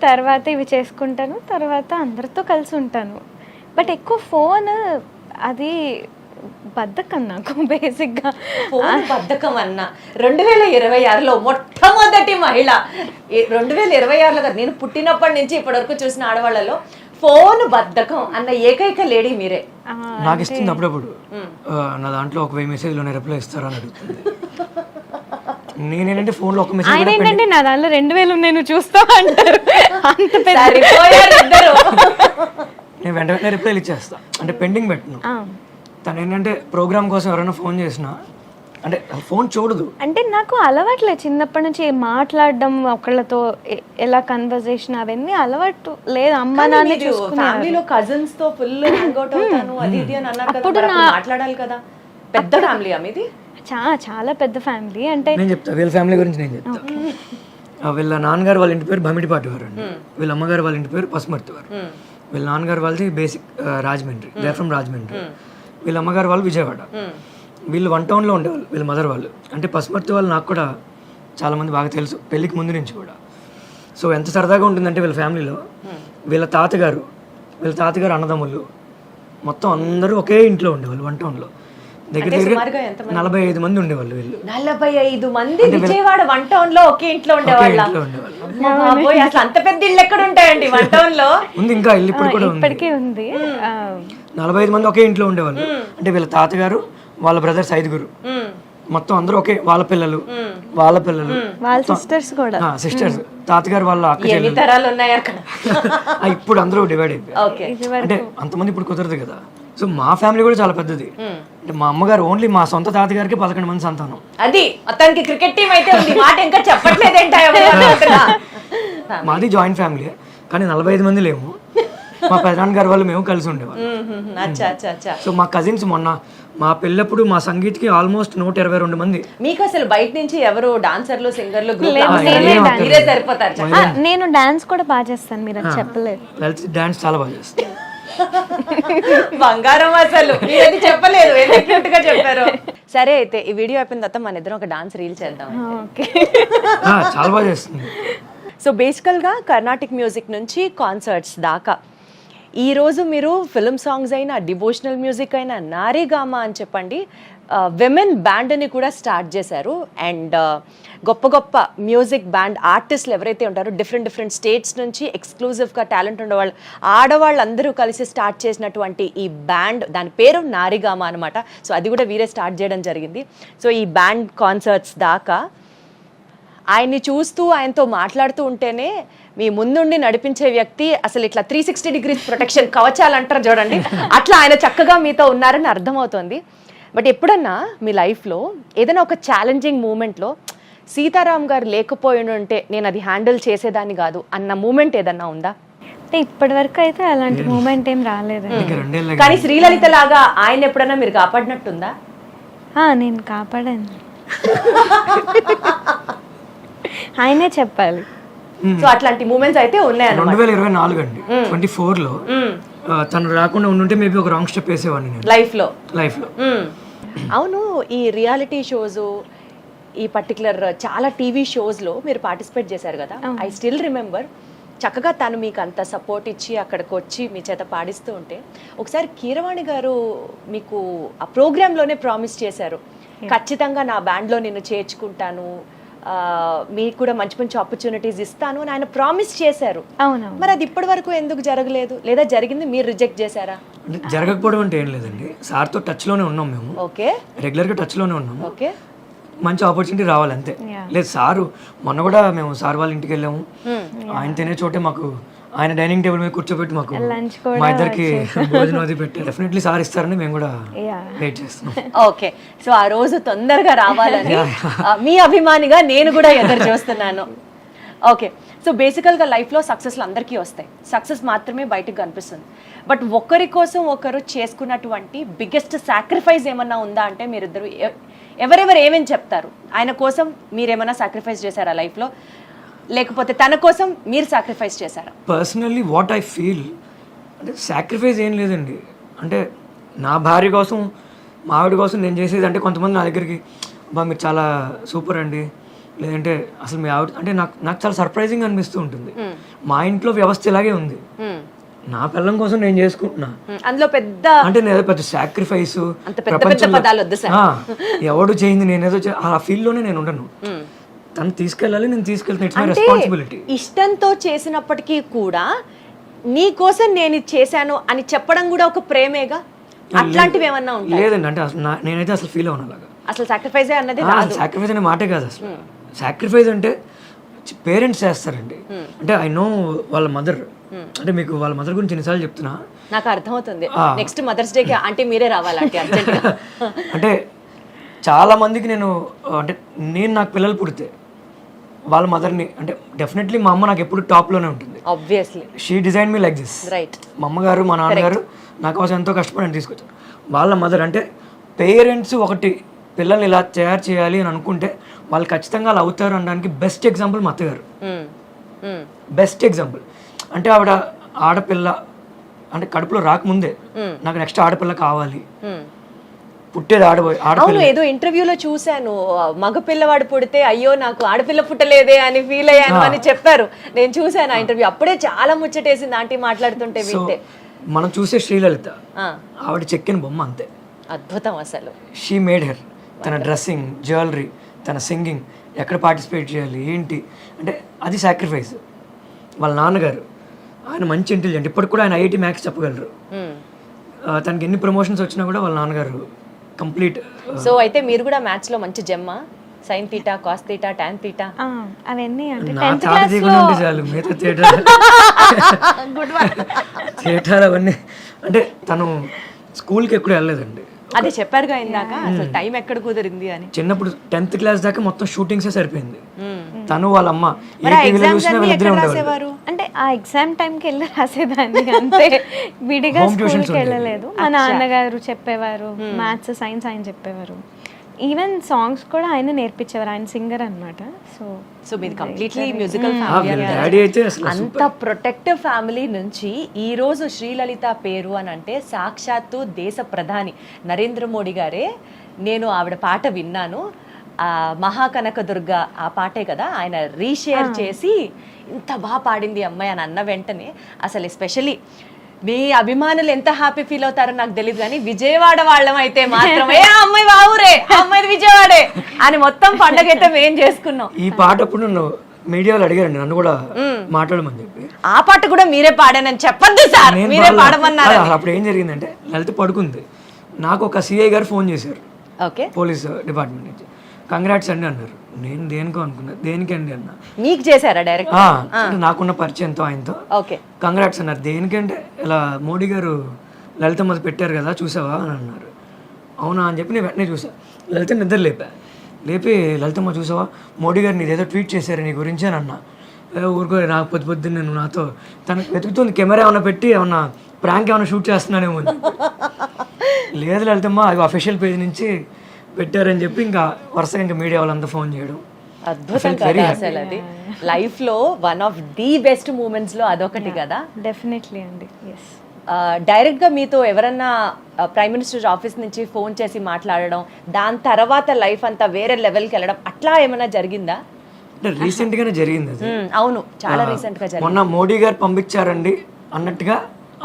తర్వాత ఇవి చేసుకుంటాను, తర్వాత అందరితో కలిసి ఉంటాను. బట్ ఎక్కువ ఫోన్ అది బద్ధకం నాకు బేసిక్గా. ఫోన్ బద్ధకం అన్న 2026లో మొట్టమొదటి మహిళ, 2026లో కదా, నేను పుట్టినప్పటి నుంచి ఇప్పటి వరకు చూసిన ఆడవాళ్ళలో ఫోన్ బద్ధకం అన్న ఏకైక లేడీ మీరే. నాకు ఇస్తుంది అప్పుడప్పుడు. నా దాంట్లో ఒక 1000 మెసేజ్లోనే రిప్లై ఇస్తారా అని అడుగుతుంది. నేనేంటంటే ఫోన్లో ఒక మెసేజ్ ఆయన ఏంటంటే నా దాంట్లో 2000 ఉన్నాయి నువ్వు చూస్తావా అంటారు. అంత పెద్ద సరిపోయారు ఇద్దరు. నేను వెంటనే రిప్లైలు ఇచ్చేస్తా, అంటే పెండింగ్ పెట్టను. తను ఏంటంటే ప్రోగ్రామ్ కోసం ఎవరైనా ఫోన్ చేసినా అంటే ఫోన్ చూడదు. అంటే నాకు అలవాట్లే చిన్నప్పటి నుంచి మాట్లాడడం ఒకళ్ళతో ఎలా కన్వర్జేషన్ అవన్నీ అలవాటు లేదు. అమ్మ నాన్న చూసుకున్నారు. ఫ్యామిలీలో కజిన్స్ తో ఫుల్ హ్యాంగ్ అవుట్ అవుతాను అది ఇది అని అన్నారు కదా, మరి అప్పుడు మాట్లాడాలి కదా. పెద్ద ఫ్యామిలీ మీది? చాలా పెద్ద ఫ్యామిలీ. అంటే నేను చెప్తా వీళ్ళ ఫ్యామిలీ గురించి నేను చెప్తా. వీళ్ళ నాన్నగారు వాళ్ళ ఇంటి పేరు భమిడిపాటి వారు అండి. వీళ్ళ అమ్మగారు వాళ్ళ ఇంటి పేరు పసుమర్తి వారు. వీళ్ళ నాన్నగారు వాళ్ళది basic Rajahmundry, they from Rajahmundry. వీళ్ళ అమ్మగారు వాళ్ళు విజయవాడ. వీళ్ళు 1 టౌన్లో ఉండేవాళ్ళు వీళ్ళ మదర్ వాళ్ళు. అంటే పసుమర్తి వాళ్ళు నాకు కూడా చాలామంది బాగా తెలుసు పెళ్ళికి ముందు నుంచి కూడా. సో ఎంత సరదాగా ఉంటుందంటే వీళ్ళ ఫ్యామిలీలో వీళ్ళ తాతగారు అన్నదమ్ములు మొత్తం అందరూ ఒకే ఇంట్లో ఉండేవాళ్ళు 1 టౌన్లో. దగ్గర 45 మంది ఉండేవాళ్ళు వీళ్ళు. 45 మంది విజయవాడ 1 టౌన్ లో ఒకే ఇంట్లో ఉండేవాళ్ళు. అసలు అంత పెద్ద ఇల్లు ఎక్కడ ఉంటాయండి 1 టౌన్ లో? ఉంది, ఇంకా ఇల్లు ఇప్పుడు కూడా ఇప్పటికీ ఉంది. 45 మంది ఒకే ఇంట్లో ఉండేవాళ్ళు. అంటే వీళ్ళ తాతగారు వాళ్ళ బ్రదర్స్ 5గురు మొత్తం అందరూ ఒకే, వాళ్ళ పిల్లలు వాళ్ళ సిస్టర్స్ కూడా, సిస్టర్స్, తాతగారు వాళ్ళ అక్క ఎన్ని తరాలు ఉన్నాయి అక్కడ. ఇప్పుడు అందరూ డివైడ్ అయిపోయారు. అంటే అంతమంది ఇప్పుడు కుదరదు కదా. సో మా ఫ్యామిలీ కూడా చాలా పెద్దది. అంటే మా అమ్మగారు ఓన్లీ మా సొంత తాతగారికి 11 మంది సంతానం. అది మొత్తానికి క్రికెట్ టీం అయితే ఉంది, మాట ఇంకా చెప్పట్లేదేంట. మాది జాయింట్ ఫ్యామిలీ, కానీ 45 మంది లేము. మా పెదనాన్నగారు వాళ్ళు మేము కలిసి ఉండేవాళ్ళం. సో మా కజిన్స్ మొన్న మా పెళ్ళప్పుడు మా సంగీత్కి ఆల్మోస్ట్ 122 మంది. మీకు అసలు బయట నుంచి ఎవరు డాన్సర్లు సింగర్లు మీరే సరిపోతారు. నేను డాన్స్ కూడా బాగా చేస్తాను, మీరు అది చెప్పలేదు. డాన్స్ చాలా బాగా చేస్తాను. బంగారం అసలు మీరది చెప్పలేదు, ఎంత క్యూట్ గా చెప్పారు. సరే అయితే ఈ వీడియో అయిపోయిన తర్వాత మన ఇద్దరం ఒక డాన్స్ రీల్ చేద్దాం. చాలా బాగా చేస్తుంది. సో బేసికల్గా కర్ణాటిక్ మ్యూజిక్ నుంచి కాన్సర్ట్స్ దాకా ఈరోజు మీరు ఫిల్మ్ సాంగ్స్ అయినా, డివోషనల్ మ్యూజిక్ అయినా, నారీగామా అని చెప్పండి విమెన్ బ్యాండ్ని కూడా స్టార్ట్ చేశారు. అండ్ గొప్ప గొప్ప మ్యూజిక్ బ్యాండ్ ఆర్టిస్టులు ఎవరైతే ఉంటారో డిఫరెంట్ స్టేట్స్ నుంచి ఎక్స్క్లూజివ్గా టాలెంట్ ఉండేవాళ్ళు ఆడవాళ్ళందరూ కలిసి స్టార్ట్ చేసినటువంటి ఈ బ్యాండ్, దాని పేరు నారీగామా అనమాట. సో అది కూడా వీరే స్టార్ట్ చేయడం జరిగింది. సో ఈ బ్యాండ్ కాన్సర్ట్స్ దాకా ఆయన్ని చూస్తూ ఆయనతో మాట్లాడుతూ ఉంటేనే మీ ముందుండి నడిపించే వ్యక్తి అసలు ఇట్లా 360 degrees ప్రొటెక్షన్ కవచాలు అంటారు చూడండి, అట్లా ఆయన చక్కగా మీతో ఉన్నారని అర్థమవుతుంది. బట్ ఎప్పుడన్నా మీ లైఫ్లో ఏదైనా ఒక ఛాలెంజింగ్ మూమెంట్లో సీతారాం గారు లేకపోయి ఉంటే నేను అది హ్యాండిల్ చేసేదాన్ని కాదు అన్న మూమెంట్ ఏదన్నా ఉందా? అంటే ఇప్పటి వరకు అయితే అలాంటి మూమెంట్ ఏం రాలేదు. కానీ శ్రీలలిత లాగా ఆయన ఎప్పుడన్నా మీరు కాపాడినట్టుందా? నేను కాపాడాను, ఆయనే చెప్పాలి. సో అట్లాంటి మూమెంట్స్ అయితే ఉన్నాయన్నమాట. 2024 అండి 24లో తను రాకుండా ఉండుంటే మేబీ ఒక రాంగ్ స్టెప్ వేసేవాడిని నేను లైఫ్ లో. అవును, ఈ రియాలిటీ షోస్, ఈ పర్టికులర్ చాలా టీవీ షోస్లో మీరు పార్టిసిపేట్ చేశారు కదా. ఐ స్టిల్ రిమెంబర్ చక్కగా తను మీకు అంత సపోర్ట్ ఇచ్చి అక్కడికి వచ్చి మీ చేత పాడిస్తూ ఉంటే ఒకసారి కీరవాణి గారు మీకు ఆ ప్రోగ్రాంలోనే ప్రామిస్ చేశారు, ఖచ్చితంగా నా బ్యాండ్లో నిన్ను చేర్చుకుంటాను, మీకు కూడా మంచి మంచి ఆపర్చునిటీస్ ఇస్తాను అని ఆయన ప్రామిస్ చేశారు. అవును, మరి అది ఇప్పటి వరకు ఎందుకు జరగలేదు, లేదా జరిగింది మీరు రిజెక్ట్ చేశారా? జరగకపోవడం అంటే ఏం లేదండి, సార్తో టచ్లోనే ఉన్నాం మేము. ఓకే, రెగ్యులర్గా టచ్లోనే ఉన్నాం. ఓకే, మంచి ఆపర్చునిటీ రావాలి అంతే. లేదు సారు మొన్న కూడా మేము సార్ వాళ్ళ ఇంటికి వెళ్ళాము, ఆయన తినే చోటే మాకు ఆయన డైనింగ్ టేబుల్ మీద కూర్చోబెట్టి మాకు మా ఇద్దరికి భోజనం అది పెట్టి డెఫినెట్లీ సార్ ఇస్తారని మేము కూడా వెయిట్ చేస్తున్నాం. ఓకే, సో ఆ రోజు తొందరగా రావాలని మీ అభిమానిగా నేను కూడా ఎదురు చూస్తున్నాను. ఓకే, సో బేసికల్గా లైఫ్లో సక్సెస్లు అందరికీ వస్తాయి, సక్సెస్ మాత్రమే బయటకు కనిపిస్తుంది. బట్ ఒకరి కోసం ఒకరు చేసుకున్నటువంటి బిగ్గెస్ట్ సాక్రిఫైస్ ఏమన్నా ఉందా అంటే మీరిద్దరు ఎవరెవరు ఏమేమి చెప్తారు? ఆయన కోసం మీరేమైనా సాక్రిఫైస్ చేశారా లైఫ్లో, లేకపోతే తన కోసం మీరు సాక్రిఫైస్ చేశారా? పర్సనల్లీ వాట్ ఐ ఫీల్ అంటే సాక్రిఫైస్ ఏం లేదండి. అంటే నా భార్య కోసం, మా ఆవిడ కోసం నేను చేసేది అంటే కొంతమంది నా దగ్గరికి బా మీరు చాలా సూపర్ అండి, లేదంటే అసలు మీ ఆవిడ అంటే నాకు చాలా సర్ప్రైజింగ్ అనిపిస్తూ ఉంటుంది. మా ఇంట్లో వ్యవస్థ ఇలాగే ఉంది, నా పిల్లం కోసం నేను చేసుకుంటున్నా, అందులో పెద్ద అంటే నేను పెద్ద సాక్రిఫైస్ ఎవడు చేయింది నేనేదో ఆ ఫీల్ లోనే నేను ఉండను. తను తీసుకెళ్ళాలి, నేను తీసుకెళ్తాను, ఇట్స్ మై రెస్పాన్సిబిలిటీ. ఇష్టంతో చేసినప్పటికీ కూడా నీ కోసం నేను ఇది చేశాను అని చెప్పడం కూడా ఒక ప్రేమేగా. అట్లాంటివి ఏమన్నా ఉంటాయి? లేదండి, అంటే అసలు నేనైతే అసలు ఫీల్ అవును అలాగా. అసలు సాక్రిఫైస్ అన్నది రాదు. సాక్రిఫైస్ అనే మాటే కాదు అసలు. సాక్రిఫైస్ అంటే పేరెంట్స్ చేస్తారండి. అంటే ఐ నో వాళ్ళ మదర్, అంటే మీకు వాళ్ళ మదర్ గురించి ఎన్నిసార్లు చెప్తున్నా నాకు అర్థమవుతుంది. నెక్స్ట్ మదర్స్ డేకి అంటే మీరే రావాలంటే అర్జెంట్గా. అంటే చాలా మందికి అంటే నేను నాకు పిల్లలు పుడితే వాళ్ళ మదర్ని, అంటే డెఫినెట్లీ మా అమ్మ నాకు ఎప్పుడు టాప్లోనే ఉంటుంది. Obviously she design me like this. Right. మా అమ్మగారు మా నాన్నగారు నా కోసం ఎంతో కష్టపడి తీసుకొచ్చారు. వాళ్ళ మదర్ అంటే పేరెంట్స్ ఒకటి పిల్లల్ని ఇలా తయారు చేయాలి అని అనుకుంటే వాళ్ళు ఖచ్చితంగా అలా అవుతారు అనడానికి బెస్ట్ ఎగ్జాంపుల్ మా అత్తగారు. Best example. అంటే ఆవిడ ఆడపిల్ల అంటే కడుపులో రాకముందే నాకు నెక్స్ట్ ఆడపిల్ల కావాలి, పుట్టేది అవును, ఏదో ఇంటర్వ్యూలో చూశాను, మగ పిల్లవాడు పుడితే అయ్యో నాకు ఆడపిల్ల పుట్టలేదే అని ఫీల్ అయ్యాను అని చెప్పారు. నేను చూశాను ఆ ఇంటర్వ్యూ, అప్పుడే చాలా ముచ్చటేసింది ఆంటీ మాట్లాడుతుంటే వింటే. మనం చూసే శ్రీలలిత ఆవిడ చెక్కిన బొమ్మ అంతే. అద్భుతం అసలు. She made her. తన డ్రెస్సింగ్, జ్యువెలరీ, తన సింగింగ్, ఎక్కడ పార్టిసిపేట్ చేయాలి ఏంటి అంటే అది సాక్రిఫైస్. వాళ్ళ నాన్నగారు ఆయన మంచి ఇంటెలిజెంట్, ఇప్పటికి కూడా ఆయన ఐఐటి మ్యాథ్స్ చెప్పగలరు. తనకి ఎన్ని ప్రమోషన్స్ వచ్చినా కూడా వాళ్ళ నాన్నగారు కంప్లీట్. సో అయితే మీరు కూడా మ్యాథ్స్ లో మంచి జమ్మా? Sine theta, cos theta, tan theta అవన్నీ అంటే నా తాట తీయకుండా ఉంటే చాలు. మిగతా థియేటర్ అవన్నీ అంటే తను స్కూల్కి ఎక్కడ వెళ్ళలేదండి. అదే చెప్పారుగా ఇందాక, అసలు టైం ఎక్కడ కుదిరింది అని. చిన్నప్పుడు 10th క్లాస్ దాకా మొత్తం షూటింగ్సే సరిపోయింది. తను వాళ్ళ అమ్మ ఏ టీవీలో చూసినా వీళ్ళిద్దరే ఉండేవాళ్ళు. అంటే ఆ ఎగ్జామ్ టైంకి వెళ్ళి రాసేదాన్ని అంతే, విడిగా స్కూల్కి వెళ్ళలేదు. మా నాన్నగారు చెప్పేవారు, మ్యాథ్స్ సైన్స్ ఆయన చెప్పేవారు. ఈవెన్ సాంగ్స్ కూడా ఆయన నేర్పించేవారు, ఆయన సింగర్ అనమాట. సో మీది కంప్లీట్లీ మ్యూజికల్ డాడీ అయితే అసలు అంత ప్రొటెక్టివ్ ఫ్యామిలీ నుంచి ఈ రోజు శ్రీలలిత పేరు అని అంటే సాక్షాత్తు దేశ ప్రధాని నరేంద్ర మోడీ గారే. నేను ఆవిడ పాట విన్నాను, మహాకనకదుర్గ ఆ పాటే కదా, ఆయన రీషేర్ చేసి ఇంత బాగా పాడింది అమ్మాయి అని అన్న వెంటనే అసలు ఎస్పెషలీ మీ అభిమానులు ఎంత హ్యాపీ ఫీల్ అవుతారో నాకు తెలియదు, కానీ విజయవాడ వాళ్ళం అయితే మాత్రమే అమ్మాయి బావురే, అమ్మాయి విజయవాడే అని మొత్తం పండగ అయితే మేం చేసుకున్నాం. ఈ పాట అప్పుడు నన్ను మీడియాలో అడిగారండి, నన్ను కూడా మాట్లాడమని చెప్పి. ఆ పాట కూడా మీరే పాడానని చెప్పండి సార్, మీరే పాడమన్నారు. అప్పుడు ఏం జరిగిందంటే లలిత పడుకుంది, నాకు ఒక సిఐ గారు ఫోన్ చేశారు, ఓకే, పోలీస్ డిపార్ట్మెంట్ నుంచి. కంగ్రాట్స్ అండి అన్నారు. నేను దేనికో అనుకున్నా, దేనికండి అన్న. మీకు చేశారా డైరెక్ట్? నాకున్న పరిచయంతో ఆయనతో ఓకే కంగ్రాట్స్ అన్నారు. దేనికంటే ఇలా మోడీ గారు లలితమ్మది పెట్టారు కదా చూసావా అని అన్నారు. అవునా అని చెప్పి నేను వెంటనే చూసా. లలిత నిద్ర లేపి లలితమ్మ చూసావా మోడీ గారు నీదేదో ట్వీట్ చేశారు నీ గురించి అని అన్నా. ఊరుకో, నాకు పొద్దున్న నేను నాతో తనకు వెతుకుతుంది, కెమెరా ఏమైనా పెట్టి ఏమన్నా ప్రాంక్ ఏమైనా షూట్ చేస్తున్నానేమో. లేదు లలితమ్మ, అవి అఫీషియల్ పేజ్ నుంచి పెట్టారని చెప్పి ఇంకా వరుసగా ఇంకా మీడియా వాళ్ళంతా ఫోన్ చేయడం. అద్భుతం కదా అసలు. అది లైఫ్ లో one of the best moments లో అదొకటి కదా. డెఫినెట్లీ అండి. ఎస్. డైరెక్ట్ గా మీతో ఎవరన్నా ప్రైమ్ మినిస్టర్ ఆఫీస్ నుంచి ఫోన్ చేసి మాట్లాడడం, దాని తర్వాత లైఫ్ అంతా వేరే లెవెల్కి వెళ్ళడం అట్లా ఏమైనా జరిగిందా? అంటే రీసెంట్ గానే జరిగింది అది. అవును, చాలా రీసెంట్ గా జరిగింది. మొన్న మోడీ గారు పంపించారండి అన్నట్టుగా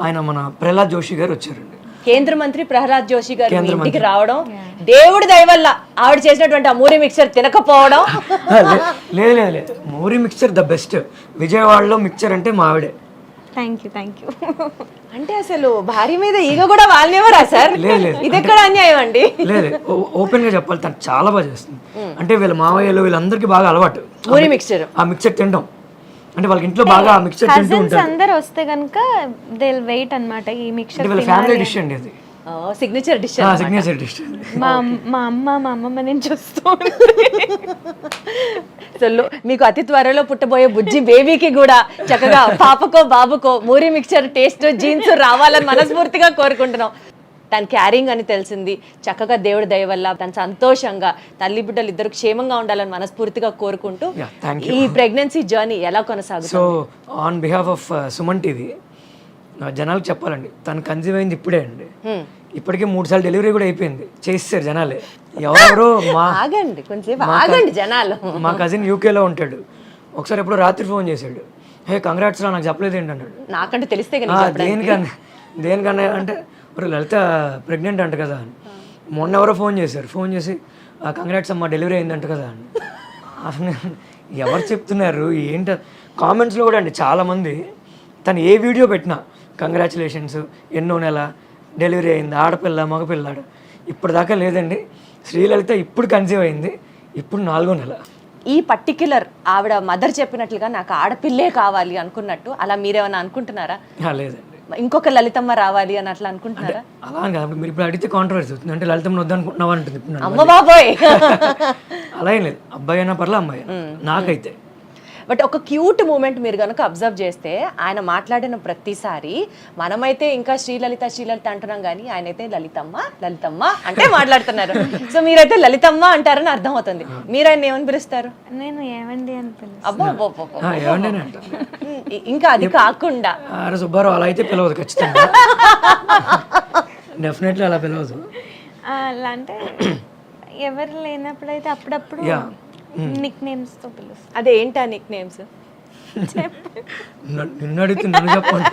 ఆయన మన ప్రహ్లాద్ జోషి గారు వచ్చారండి, కేంద్ర మంత్రి ప్రహ్లాద్ జోషి గారు ఇంటికి రావడం, దేవుడి దయ వల్ల ఆవిడ చేసినటువంటి ఆ మూరి మిక్చర్ తినకపోవడం. లేదు మోరీ మిక్చర్ ద బెస్ట్. విజయవాడలో మిక్చర్ అంటే మా ఆవిడే. Thank you. అంటే అసలు భార్య మీద ఈగ కూడా వాళ్ళేవరా సార్? ఇది ఎక్కడ అన్యాయం అండి? లేదు, ఓపెన్ గా చెప్పాలి, తను చాలా బాగా చేస్తుంది. అంటే వీళ్ళ మావయ్యలు వీళ్ళందరికీ బాగా అలవాటు మూరి మిక్చర్, ఆ మిక్చర్ తినడం. అంటే వాళ్ళకి ఇంట్లో బాగా మిక్చర్ తింటూ ఉంటారు. అందరూ వస్తే గనుక దే విల్ వెయిట్ అన్నమాట ఈ మిక్చర్. వాళ్ళ ఫ్యామిలీ డిష్ అండి అది, సిగ్నేచర్ డిష్. Signature dish. మా అమ్మమ్మ నేను చూస్తూ మీకు అతి త్వరలో పుట్టబోయే బుజ్జి బేబీకి కూడా చక్కగా పాపకో బాబుకో మూరి మిక్చర్ టేస్ట్ జీన్స్ రావాలని మనస్ఫూర్తిగా కోరుకుంటున్నాం. తన క్యారింగ్ అని తెలిసింది, చక్కగా దేవుడి దయ వల్ల తను సంతోషంగా తల్లి బిడ్డలు ఇద్దరు క్షేమంగా ఉండాలని మనస్ఫూర్తిగా కోరుకుంటూ ఈ ప్రెగ్నెన్సీ జర్నీ ఎలా కొనసాగుతుంది? So on behalf of Suman TV జనాలకు చెప్పాలండి, తను కన్సీవ్ అయింది ఇప్పుడే అండి. ఇప్పటికే 3 సార్లు డెలివరీ కూడా అయిపోయింది, చేస్తారు జనాలే. ఎవరెవరో ఆగండి కొంచెం ఆగండి జనాలు. మా కజిన్ యూకేలో ఉంటాడు, ఒకసారి ఎప్పుడో రాత్రి ఫోన్ చేశాడు, హే కంగ్రాట్స్ రా నాకు చెప్పలేదు ఏంటి అన్నాడు. నాకంటే తెలిస్తే దేనికన్నా అంటే లలిత ప్రెగ్నెంట్ అంట కదా అని. మొన్న ఎవరో ఫోన్ చేసి కంగ్రాట్స్ అమ్మా డెలివరీ అయిందంట కదా అని. అసలు ఎవరు చెప్తున్నారు ఏంటి కామెంట్స్లో కూడా అండి చాలామంది తను ఏ వీడియో పెట్టినా కంగ్రాచులేషన్స్, ఎన్నో నెల, డెలివరీ అయింది, ఆడపిల్ల మగపిల్లాడు, ఇప్పటిదాకా లేదండి. శ్రీలలిత ఇప్పుడు కన్సీవ్ అయింది, ఇప్పుడు 4వ నెల. ఈ పర్టిక్యులర్ ఆవిడ మదర్ చెప్పినట్లుగా నాకు ఆడపిల్లే కావాలి అనుకున్నట్టు అలా మీరేమైనా అనుకుంటున్నారా? లేదండి, ఇంకొక లలితమ్మ రావాలి అని అట్లా అనుకుంటున్నారా? అలా అని కాదు. మీరు ఇప్పుడు అడిగితే కాంట్రవర్సీ అవుతుంది, అంటే లలితమ్మని వద్దనుకుంటున్నావా అంటుంది ఇప్పుడు నన్ను. అమ్మ బాబోయ్. అలా ఏం లేదు, అబ్బాయి అయినా పర్లే అమ్మాయి నాకైతే. బట్ ఒక క్యూట్ మూమెంట్ మీరు కనుక అబ్జర్వ్ చేస్తే ఆయన మాట్లాడిన ప్రతిసారి మనమైతే ఇంకా శ్రీలలిత శ్రీలలిత అంటున్నాం కానీ ఆయన అయితే లలితమ్మ లలితమ్మ అంటే మాట్లాడుతున్నారు. సో మీరైతే లలితమ్మ అంటారని అర్థం అవుతుంది. మీరు ఆయన ఏమని పిలుస్తారు? నేను ఏమండి అని పిలుస్తాను. అబ్బో ఏమండి అంటారు. ఇంకా అది కాకుండా అరే సుబ్బారావు అలా అయితే పిలవదు ఖచ్చితంగా, డెఫినెట్లీ అలా పిలవదు. అలా అంటే ఎవరు లేనప్పుడైతే అప్పుడప్పుడు నిక్ నేమ్స్ తో పిలుస్తాను. అదే ఏంటా నిక్ నేమ్స్? నిన్ను అడిగితే నన్ను చెప్పండి.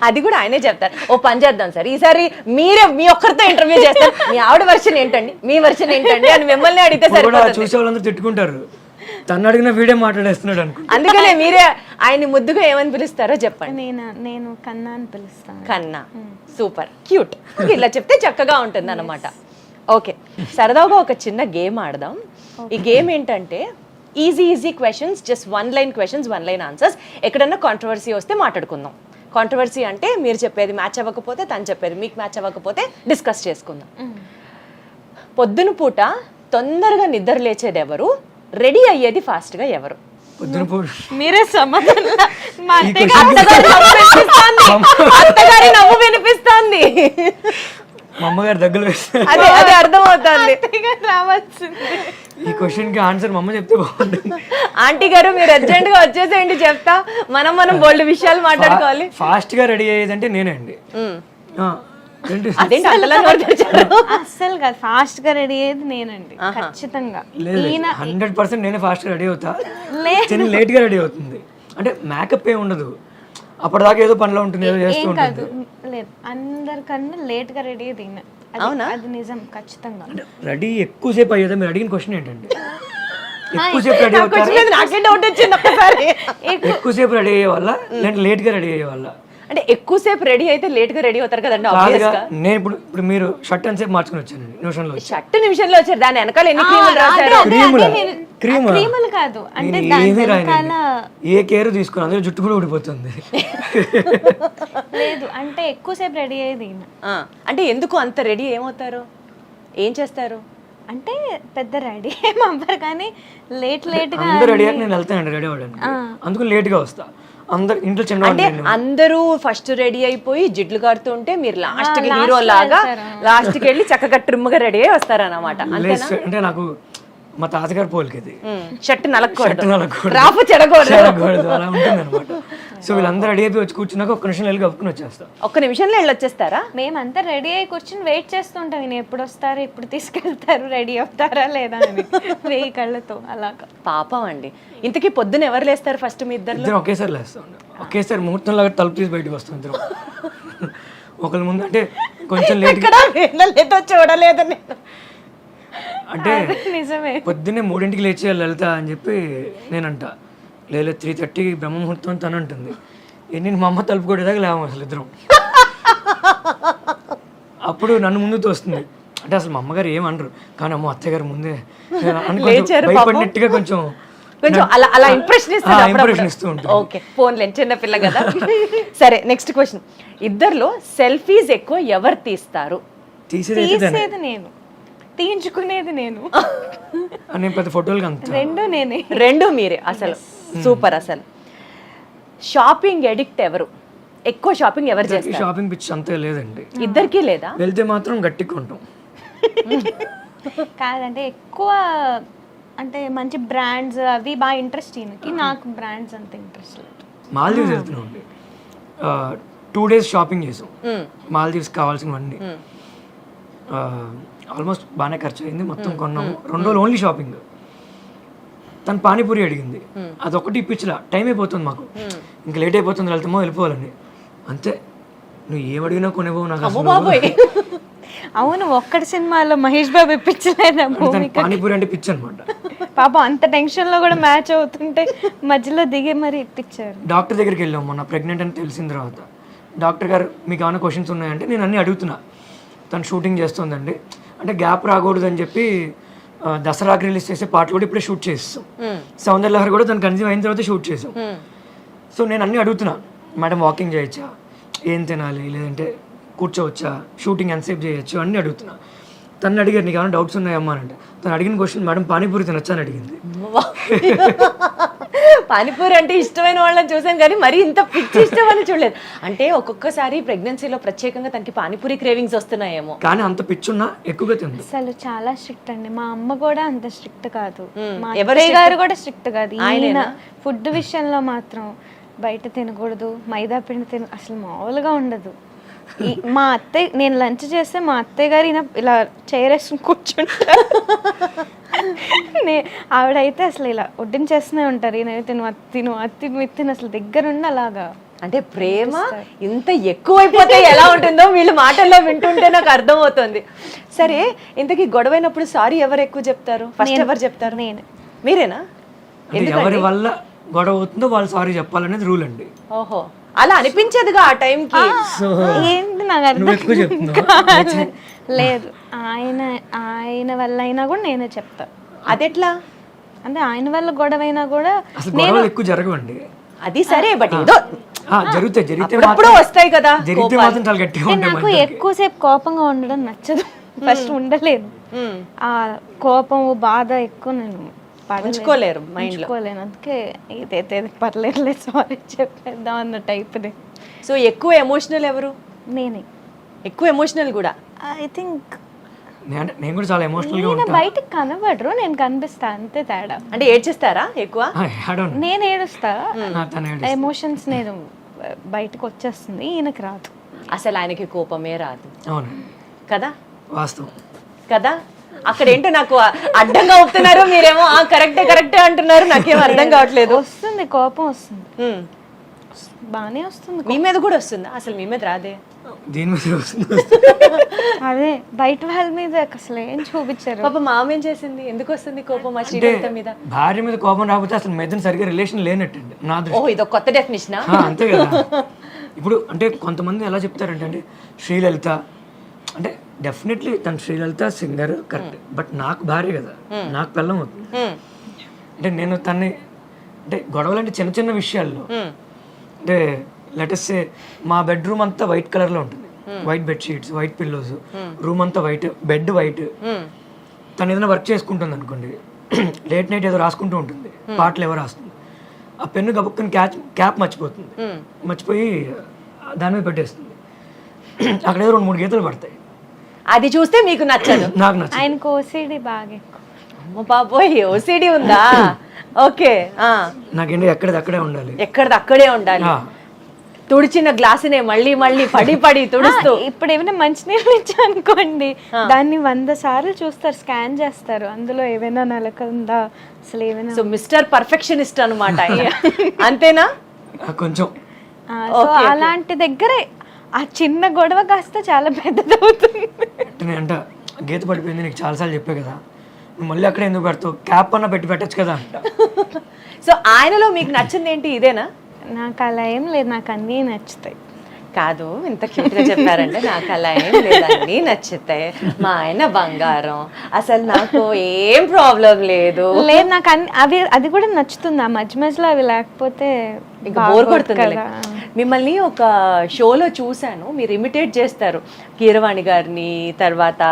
అది కూడా ఆయనే చెప్తారు. ఓ పని చేద్దాం సార్, ఈసారి మీరే మీ ఒక్కరితో ఇంటర్వ్యూ చేస్తారు. మీ ఆవిడ వర్షన్ ఏంటండి, మీ వర్షన్ ఏంటండి అని మిమ్మల్ని అడిగితే సరిపోతుంది. చూసే వాళ్ళందరూ తిట్టుకుంటారు, తను అడిగిన వీడియో మాట్లాడేస్తున్నాడు అనుకో. అందుకనే మీరే ఆయన్ని ముద్దుగా ఏమని పిలుస్తారో చెప్పండి. నేను కన్నా అని పిలుస్తాను. కన్నా, సూపర్ క్యూట్. ఇలా చెప్తే చక్కగా ఉంటుంది అన్నమాట. ఓకే, సరదాగా ఒక చిన్న గేమ్ ఆడదాం. ఈ గేమ్ ఏంటంటే easy questions, just 1 line questions, 1 line answers. ఎక్కడన్నా కాంట్రవర్సీ వస్తే మాట్లాడుకుందాం. కాంట్రవర్సీ అంటే మీరు చెప్పేది మ్యాచ్ అవ్వకపోతే, తను చెప్పేది మీకు మ్యాచ్ అవ్వకపోతే డిస్కస్ చేసుకుందాం. పొద్దున పూట తొందరగా నిద్ర లేచేది ఎవరు, రెడీ అయ్యేది ఫాస్ట్గా ఎవరు? పొద్దున పూట మీరే సమాధానం. అత్తగారి నవ్వు వినిపిస్తోంది. మా అమ్మగారు దగ్గర వేస్తే అదే అదే అర్థమవుతుంది. రావచ్చు. ఈ క్వశ్చన్ కి ఆన్సర్ మా అమ్మ చెప్తే బాగుంటుంది. ఆంటీ గారు మీరు అర్జెంట్ గా వచ్చేసేయండి, చెప్తా. మనం బోల్డ్ విషయాలు మాట్లాడుకోవాలి. ఫాస్ట్ గా రెడీ అయ్యేదంటే నేనండి. అదేంటి అంతలా నోరు తెరిచారు? అస్సలు కాదు, ఫాస్ట్ గా రెడీ అయ్యేది నేనండి ఖచ్చితంగా. 100% నేనే ఫాస్ట్ గా రెడీ అవుతా, చిన్న లేట్ గా రెడీ అవుతుంది. అంటే మేకప్ ఏ ఉండదు, అప్పటిదాకా ఏదో పనిలో ఉంటుంది, ఏదో చేస్తూ ఉంటుంది. లేదు, అందరికన్నా లేట్ గా రెడీ అయ్యేది ఈయన. అవునా? అది నిజం ఖచ్చితంగా. రెడీ ఎక్కువసేపు అయ్యేదా? మీరు అడిగిన క్వశ్చన్ ఏంటండి? ఎక్కువసేపు రెడీ అవుతారు, నాకే డౌట్ వచ్చింది ఒక్కసారి. ఎక్కువసేపు రెడీ అయ్యే వాళ్ళ లేదంటే లేట్ గా రెడీ అయ్యే వాళ్ళ? అంటే ఎక్కువసేపు రెడీ అయితే లేట్ గా రెడీ అవుతారు కదండి. నేను ఇప్పుడు మీరు షర్ట్ అని సేపు మార్చుకుని వచ్చానండి, నిమిషంలో షర్ట్ నిమిషంలో వచ్చారు. దాని వెనకాల ఎన్ని క్రీములు రాశారు? క్రీములు కాదు అంటే ఏమీ రాయనండి, ఏ కేర్ తీసుకుని అందులో జుట్టు కూడా ఊడిపోతుంది. లేదు అంటే ఎక్కువసేపు రెడీ అయ్యేది ఈయన. అంటే ఎందుకు అంత రెడీ ఏమవుతారు, ఏం చేస్తారు? అంటే పెద్ద రెడీ ఏం అవ్వరు కానీ లేట్ గా అందరూ రెడీ అయ్యాక నేను వెళ్తానండి రెడీ అవ్వడానికి, అందుకు లేట్ గా వస్తా. అందరు ఇంట్లో చిన్న అంటే అందరూ ఫస్ట్ రెడీ అయిపోయి జిడ్లు కారుతూ ఉంటే మీరు లాస్ట్ కి హీరో లాగా లాస్ట్ కి వెళ్ళి చక్కగా ట్రిమ్ గా రెడీ అయ్యి వస్తారన్నమాట. అంటే నాకు మా తాతగారు పోలికేది, షర్ట్ నలకూడదు, రాపు చెడకూడదు అలా ఉంటుంది అనమాట. సో వీళ్ళందరూ రెడీ అయిపోయి వచ్చి కూర్చున్నాక ఒక్క నిమిషం వెళ్ళి కప్పుకుని వచ్చేస్తా. ఒక్క నిమిషంలో వెళ్ళి వచ్చేస్తారా? మేమంతా రెడీ అయ్యి కూర్చుని వెయిట్ చేస్తుంటాం, నేను ఎప్పుడు వస్తారు, ఎప్పుడు తీసుకెళ్తారు, రెడీ అవుతారా లేదా అని 1000 కళ్ళతో అలాగా. పాపం అండి. ఇంతకీ పొద్దున ఎవరు లేస్తారు ఫస్ట్? మీ ఇద్దరు ఒకేసారి లేస్తాం, ఒకేసారి ముహూర్తం లాగా తలుపు తీసి బయటకు వస్తాం ఇద్దరు. ఒకళ్ళ ముందు అంటే కొంచెం లేట్ చూడలేదు అంటే నిజమే. పొద్దున్నే 3ంటికి లేచి లలిత అని చెప్పి నేనంట, లేదు 3:30 బ్రహ్మముహూర్తం అని తను అంటుంది. నేను మా అమ్మ తలుపు కొట్టేదాకా లేవం అసలు ఇద్దరం. అప్పుడు నన్ను ముందు తోస్తుంది. అంటే అసలు మా అమ్మగారు ఏమనరు కానీ అమ్మ అత్తయ్య గారు ముందే భయపడినట్టుగా కొంచెం అలా ఇంప్రెషన్ ఇస్తూ ఉంటారు. ఓకే, ఫోన్లే చిన్న పిల్ల కదా. సరే, నెక్స్ట్ క్వశ్చన్. ఇద్దర్లో సెల్ఫీస్ ఎక్కువ ఎవరు తీస్తారు? తీసేది నేను, తీయించుకునేది నేను. పెద్ద ఫోటోలు రెండు మీరే. అసలు సూపర్. అసలు షాపింగ్ ఎడిక్ట్ ఎవరు? ఎక్కువ షాపింగ్ ఎవరు చేస్తారు? షాపింగ్ పిచ్చి అంతే లేదండి, ఇద్దరికి లేదా? వెళ్తే మాత్రం గట్టిగా కొంటాం. కాదంటే ఎక్కువ అంటే మంచి బ్రాండ్స్ అవి బాగా ఇంట్రెస్ట్ ఈయనకి, నాకు బ్రాండ్స్ అంత ఇంట్రెస్ట్ లేదు. మాల్దీవ్స్ వెళ్తున్నాం అండి, 2 days షాపింగ్ చేసాం. మాల్దీవ్స్ కావాల్సినవన్నీ ఆల్మోస్ట్ బాగానే ఖర్చు అయింది, మొత్తం కొన్నాము. 2 రోజులు ఓన్లీ షాపింగ్. తను పానీపూరి అడిగింది, అదొకటి ఇప్పించలా, టైం అయిపోతుంది మాకు, ఇంకా లేట్ అయిపోతుంది, వెళ్తామో వెళ్ళిపోవాలని. అంతే, నువ్వు ఏమడిగినా కొనేవో నాకు. అవును, ఒక్కటి సినిమాలో మహేష్ బాబు ఇప్పించలేదా తనకి భూమిక? పానీపూరి అంటే పిచ్చి అనమాట. పాపం అంత టెన్షన్ లో కూడా మ్యాచ్ అవుతుంటే మధ్యలో దిగి మరి ఇప్పించారు. డాక్టర్ దగ్గరికి వెళ్ళాం మొన్న ప్రెగ్నెంట్ అని తెలిసిన తర్వాత. డాక్టర్ గారు మీకు ఏమైనా క్వశ్చన్స్ ఉన్నాయంటే నేను అన్నీ అడుగుతున్నా. తను షూటింగ్ చేస్తుందండి అంటే గ్యాప్ రాకూడదు అని చెప్పి దసరాకి రిలీజ్ చేసే పాటలు కూడా ఇప్పుడే షూట్ చేస్తాం. సౌందర్యలహరి కూడా తను కన్సీవ్ అయిన తర్వాత షూట్ చేసాం. సో నేను అన్నీ అడుగుతున్నా, మేడం వాకింగ్ చేయొచ్చా, ఏం తినాలి, లేదంటే కూర్చోవచ్చా, షూటింగ్ ఎంతసేపు చేయొచ్చు అన్నీ అడుగుతున్నా. తను అడిగారు నీకు ఏమైనా డౌట్స్ ఉన్నాయమ్మా అంటే, తను అడిగిన క్వశ్చన్ మేడం పానీపూరి తినొచ్చా అని అడిగింది. పానీపూరి అంటే ఇష్టమైన వాళ్ళని చూసాను కానీ మరి ఇంత పిచ్చి ఇష్టం అని చూడలేదు. అంటే ఒక్కొక్కసారి ప్రెగ్నెన్సీలో ప్రత్యేకంగా తనకి పానీపూరి క్రేవింగ్స్ వస్తున్నాయేమో. కానీ అంత పిచ్చున్నా ఎక్కువగా తింది. అసలు చాలా స్ట్రిక్ట్ అండి. మా అమ్మ కూడా అంత స్ట్రిక్ట్ కాదు, మా ఎవరు అత్తయ్య గారు కూడా స్ట్రిక్ట్ కాదు. ఆయన ఆయనేనా? ఫుడ్ విషయంలో మాత్రం బయట తినకూడదు, మైదా పిండి తిన అసలు మామూలుగా ఉండదు. మా అత్తయ్య, నేను లంచ్ చేస్తే మా అత్తయ్య గారు ఇలా చేరేసుకుని కూర్చుంటారు. ఆవిడైతే అసలు ఇలా వడ్డించేస్తూనే ఉంటారు. ఈయన తిను అత్తి తిను అసలు దగ్గరుండి అలాగా. అంటే ప్రేమ ఇంత ఎక్కువైపోతే ఎలా ఉంటుందో వీళ్ళు మాటల్లో వింటుంటే నాకు అర్థమవుతుంది. సరే, ఇంతకీ గొడవైనప్పుడు సారీ ఎవరు ఎక్కువ చెప్తారు? ఫస్ట్ ఎవరు చెప్తారు? నేను. మీరేనా? అంటే ఎవరి వల్ల గొడవ అవుతుందో వాళ్ళు సారీ చెప్పాలనేది రూల్ అండి. ఓహో, అలా అనిపించేదిగా ఆ టైంకి. ఏంటి నాకు అర్థం నువ్వు ఎక్కువ చెప్తున్నావు. కాదు. లేదు, ఆయన వల్ల అయినా కూడా నేనే చెప్తా. అదెట్లా? అంటే ఆయన వల్ల గొడవ అయినా కూడా అసలు గొడవలు ఎక్కువ జరగవండి. అది సరే, బట్ ఏదో జరిగితే అప్పుడప్పుడు వస్తాయి కదా జరిగితే మాత్రం చాలా గట్టిగా అంటే ఉంటాయి. నాకు ఎక్కువసేపు కోపంగా ఉండడం నచ్చదు. ఫస్ట్ ఉండలేను. ఆ కోపం బాధ ఎక్కువ నేను ఉంచుకోలేరు మైండ్ లో. ఉంచుకోలేను. అందుకే ఇదైతే పర్లేదు సారీ చెప్పేద్దాం అన్న టైప్ది. సో ఎక్కువ ఎమోషనల్ ఎవరు? నేనే ఎక్కువ ఎమోషనల్ కూడా. ఐ థింక్ నేను కూడా చాలా ఎమోషనల్ గా నేను ఉంటా. బయటకు కనబడరు, నేను కనిపిస్తా, అంతే తేడా. అంటే ఏడ్చేస్తారా ఎక్కువ? నేను ఏడుస్తా, తను ఎమోషన్స్ నేను బయటకు వచ్చేస్తుంది, ఈయనకి రాదు. అసలు ఆయనకి కోపమే రాదు అవును కదా? వాస్తవం కదా? అక్కడ ఏంటో నాకు అడ్డంగా ఒప్పుతున్నారు, మీరేమో కరెక్టే అంటున్నారు. నాకేం అర్థం కావట్లేదు. వస్తుంది కోపం, వస్తుంది, ఉమ్. బానే వస్తుంది. మీ మీద కూడా వస్తుందా? అసలు మీ మీద రాదే. దీని మీద వస్తుంది. అదే బయట వాళ్ళ మీద అసలు ఏం చూపించారు. పాప మామ ఏం చేసింది? ఎందుకు వస్తుంది కోపం ఆ అంటే శ్రీలలిత మీద? భార్య మీద కోపం రాకపోతే అసలు మీద సరిగ్గా రిలేషన్ లేనట్టండి నా ఓ, దృష్టి. ఇదొక కొత్త డెఫినేషనా? అంతే కదా. ఇప్పుడు అంటే కొంతమంది ఎలా చెప్తారంటే అండి, శ్రీలలిత అంటే డెఫినెట్లీ తను శ్రీలలిత సింగర్ కరెక్ట్, బట్ నాకు భార్య కదా, నాకు పిల్లం అవుతుంది. అంటే నేను తన్ని అంటే గొడవలు అంటే చిన్న చిన్న విషయాల్లో, అంటే లెటెస్ట్ మా బెడ్రూమ్ అంతా వైట్ కలర్లో ఉంటుంది, white bedsheets, white pillows, room అంతా వైట్, బెడ్ వైట్. తను ఏదైనా వర్క్ చేసుకుంటుంది అనుకోండి, లేట్ నైట్ ఏదో రాసుకుంటూ ఉంటుంది, పాటలు ఎవరు రాస్తుంది, ఆ పెన్ను గబుక్కుని క్యాప్ మర్చిపోతుంది, మర్చిపోయి దాని మీద పెట్టేస్తుంది. అక్కడ ఏదో 2-3 గీతలు పడతాయి. అది చూస్తే మీకు నచ్చదు? నాకు నచ్చదు. ఆయనకు ఓసిడి బాగా ఎక్కువ. అమ్మ బాబోయ్, ఓసిడి ఉందా? ఓకే. నాకేంటి ఎక్కడిది అక్కడే ఉండాలి, ఎక్కడిది అక్కడే ఉండాలి. తుడిచిన గ్లాసునే మళ్ళీ మళ్ళీ పడి తుడుస్తూ. ఇప్పుడు ఏమైనా మంచినీళ్ళు ఇచ్చా అనుకోండి, దాన్ని 100 సార్లు చూస్తారు, స్కాన్ చేస్తారు, అందులో ఏమైనా నలక ఉందా, అసలు ఏమైనా. సో మిస్టర్ పర్ఫెక్షనిస్ట్ అనమాట. అంతేనా? కొంచెం. సో అలాంటి దగ్గరే ఆ చిన్న గొడవ కాస్త చాలా పెద్దదవుతుంది. అంటే నేను అంట గీత పడిపోయింది నీకు చాలాసార్లు చెప్పే కదా, నువ్వు మళ్ళీ అక్కడ ఎందుకు పెడతావు, క్యాప్ అన్న పెట్టచ్చు కదా అంట. సో ఆయనలో మీకు నచ్చింది ఏంటి? ఇదేనా? నాకు అలా ఏం లేదు, నాకు అన్నీ నచ్చుతాయి. కాదు, ఇంత క్యూట్గా చెప్పారంటే నాకు అలా ఏం లేదండి, నచ్చుతాయి. మా ఆయన బంగారం, అసలు నాకు ఏం ప్రాబ్లం లేదు. లేదు, నాకు అది కూడా నచ్చుతుంది. ఆ మధ్య మధ్యలో అవి లేకపోతే ఇంకా బోర్ కొడుతుంది. మిమ్మల్ని ఒక షోలో చూశాను, మీరు ఇమిటేట్ చేస్తారు కీరవాణి గారిని, తర్వాత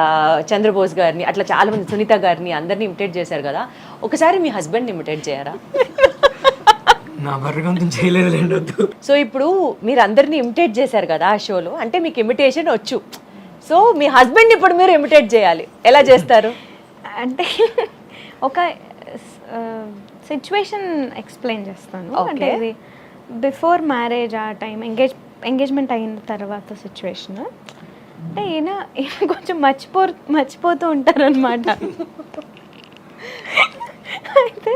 చంద్రబోస్ గారిని, అట్లా చాలా మంది, సునీత గారిని, అందరినీ ఇమిటేట్ చేశారు కదా. ఒకసారి మీ హస్బెండ్ ఇమిటేట్ చేయరా? నా బర్రగంతం చేయలేదు. సో ఇప్పుడు మీరు అందరినీ ఇమిటేట్ చేశారు కదా ఆ షోలో, అంటే మీకు ఇమిటేషన్ వచ్చు. సో మీ హస్బెండ్ ఇప్పుడు మీరు ఇమిటేట్ చేయాలి, ఎలా చేస్తారు? అంటే ఒక సిచ్యువేషన్ ఎక్స్ప్లెయిన్ చేస్తాను. అంటే ఇది బిఫోర్ మ్యారేజ్, ఆ టైం ఎంగేజ్మెంట్ అయిన తర్వాత సిచ్యువేషన్. అంటే ఈయన కొంచెం మర్చిపోతూ ఉంటారు అనమాట. అయితే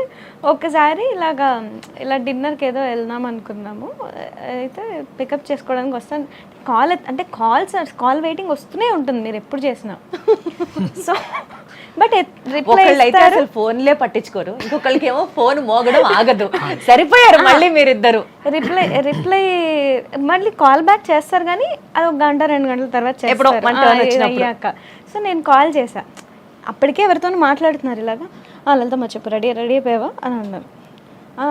ఒకసారి ఇలా డిన్నర్కి ఏదో వెళ్దాం అనుకున్నాము, అయితే పికప్ చేసుకోవడానికి వస్తాను. కాల్ వెయిటింగ్ వస్తూనే ఉంటుంది మీరు ఎప్పుడు చేసినా. సో బట్ ఒకళ్ళు అయితే అసలు ఫోన్లే పట్టించుకోరు, ఇంకొకళ్ళకి ఏమో ఫోన్ మోగడం ఆగదు. సరిపోయారు మళ్ళీ మీరిద్దరు. రిప్లై మళ్ళీ కాల్ బ్యాక్ చేస్తారు కానీ అది 1 గంట 2 గంటల తర్వాత చేస్తారు అయ్యాక. సో నేను కాల్ చేశా, అప్పటికే ఎవరితోనూ మాట్లాడుతున్నారు ఇలాగా. లలితమ్మ చెప్పు, రెడీ అయిపోయావా అని అన్నారు.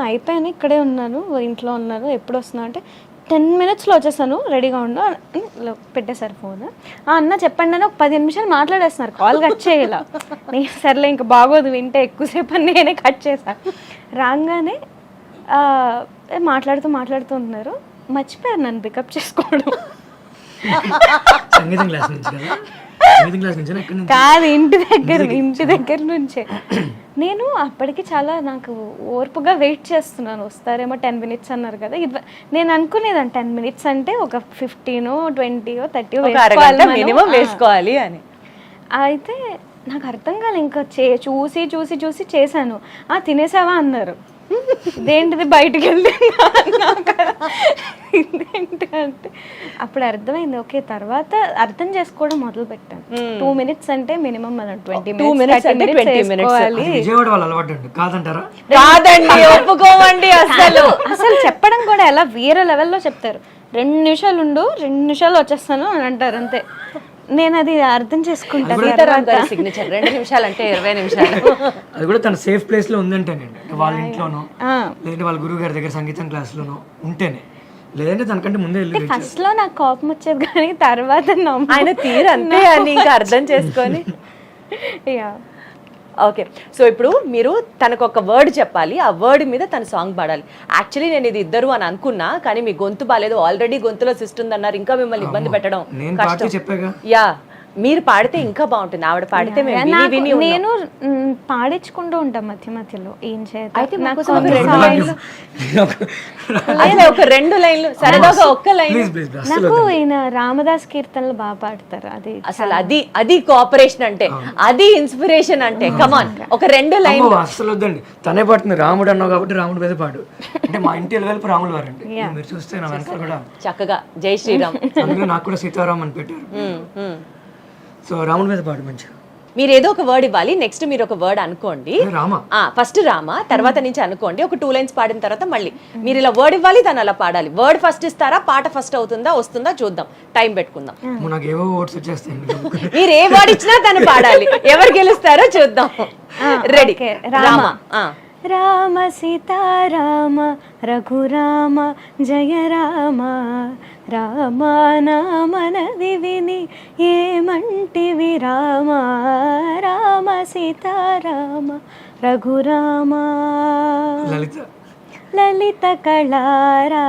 అయిపోయాను, ఇక్కడే ఉన్నాను, ఇంట్లో ఉన్నాను, ఎప్పుడు వస్తున్నావు అంటే 10 minutesలో వచ్చేసాను, రెడీగా ఉండు అని పెట్టేశారు ఫోన్. అన్న చెప్పండి అని ఒక 10 నిమిషాలు మాట్లాడేస్తున్నారు, కాల్ కట్ చేయాల. నేను సర్లే ఇంకా బాగోదు వింటే ఎక్కువసేపు అని నేనే కట్ చేశాను. రాగానే మాట్లాడుతూ ఉన్నారు, మర్చిపోయారు నన్ను పికప్ చేసుకోవడం. సంగీతం క్లాస్ నుంచి కదా? సంగీతం క్లాస్ నుంచి ఎక్కడి నుంచి? కాదు, ఇంటి దగ్గర నుంచే. నేను అప్పటికి చాలా నాకు ఓర్పుగా వెయిట్ చేస్తున్నాను, వస్తారేమో 10 minutes అన్నారు కదా. నేను అనుకునేదాన్ని 10 minutes అంటే ఒక 15, 20, 30 వేసుకోవాలి అని. అయితే నాకు అర్థం కాలే, ఇంకా చూసి చేశాను. తినేసావా అన్నారు. ఇదేంటిది బయటికి వెళ్ళి ఇదేంటి అంటే అప్పుడు అర్థమైంది. ఓకే, తర్వాత అర్థం చేసుకోవడం మొదలు పెట్టాను. 2 minutes అంటే మినిమం మనం 20 minutes విజయవాడ వాళ్ళు అలవాటు అండి, కాదంటారా? కాదండి, ఒప్పుకోమండి. అసలు చెప్పడం కూడా ఎలా వేరే లెవెల్లో చెప్తారు. 2 నిమిషాలు ఉండు, 2 నిమిషాలు వచ్చేస్తాను అని అంటారు అంతే. నేను అది అర్థం చేసుకుంటాను. సిగ్నేచర్ 2 నిమిషాలు అంటే 20 నిమిషాలు. అది కూడా తన సేఫ్ ప్లేస్ లో ఉందంటేనండి, వాళ్ళ ఇంట్లోనో లేదంటే వాళ్ళ గురువు గారి దగ్గర సంగీతం క్లాస్లోనో ఉంటేనే, లేదంటే తనకంటే ముందే వెళ్ళి. ఫస్ట్ లో నాకు కోపం వచ్చేది కానీ తర్వాత ఆయన తీరు అంతే అని ఇంకా అర్థం చేసుకొని. ఓకే, సో ఇప్పుడు మీరు తనకు ఒక వర్డ్ చెప్పాలి, ఆ వర్డ్ మీద తన సాంగ్ పాడాలి. యాక్చువల్లీ నేను ఇది ఇద్దరు అని అనుకున్నా, కానీ మీ గొంతు బాగాలేదు, ఆల్రెడీ గొంతులో సిస్ట్ ఉందన్నారు, ఇంకా మిమ్మల్ని ఇబ్బంది పెట్టడం కష్టం. యా, మీరు పాడితే ఇంకా బాగుంటుంది, ఆవిడ పాడితే నేను పాడించుకుంటూ ఉంటాం మధ్య మధ్యలో. ఏం చేయాలి ఒక 2 లైన్లు సరదాగా, ఒక్క లైన్. నాకు ఈయన రామదాస్ కీర్తనలు బాగా పాడతారు. అది అసలు అది కోఆపరేషన్ అంటే, అది ఇన్స్పిరేషన్ అంటే. కమాన్, ఒక 2 లైన్లు. అసలు వద్దండి, తనే పాడుతుంది. రాముడు అన్నావు కాబట్టి రాముడు మీద పాడు అంటే మా ఇంటి వెళ్ళి రాములు వారండి. మీరు చూస్తే నా వెనకాల కూడా చక్కగా జై శ్రీరామ్, అందులో నాకు కూడా సీతారాం అని పెట్టారు. సో రాముడి మీద పాడు మంచిగా. మీరు ఏదో ఒక వర్డ్ ఇవ్వాలి, నెక్స్ట్ మీరు ఒక వర్డ్ అనుకోండి. ఫస్ట్ రామ, తర్వాత నుంచి అనుకోండి. ఒక 2 lines పాడిన తర్వాత మళ్ళీ మీరు ఇలా వర్డ్ ఇవ్వాలి, తను అలా పాడాలి. వర్డ్ ఫస్ట్ ఇస్తారా, పాట ఫస్ట్ అవుతుందా, వస్తుందా చూద్దాం, టైం పెట్టుకుందాం. మీరు ఏ వర్డ్ ఇచ్చినా తను పాడాలి, ఎవరు గెలుస్తారో చూద్దాం. రెడీ? రామ. రామ సీతారామ రఘురామ జయ రామ, రామ నామనది విని ఏమంటివి రామ, రామ సీతారామ రఘురామ. లలిత కళారాధనలో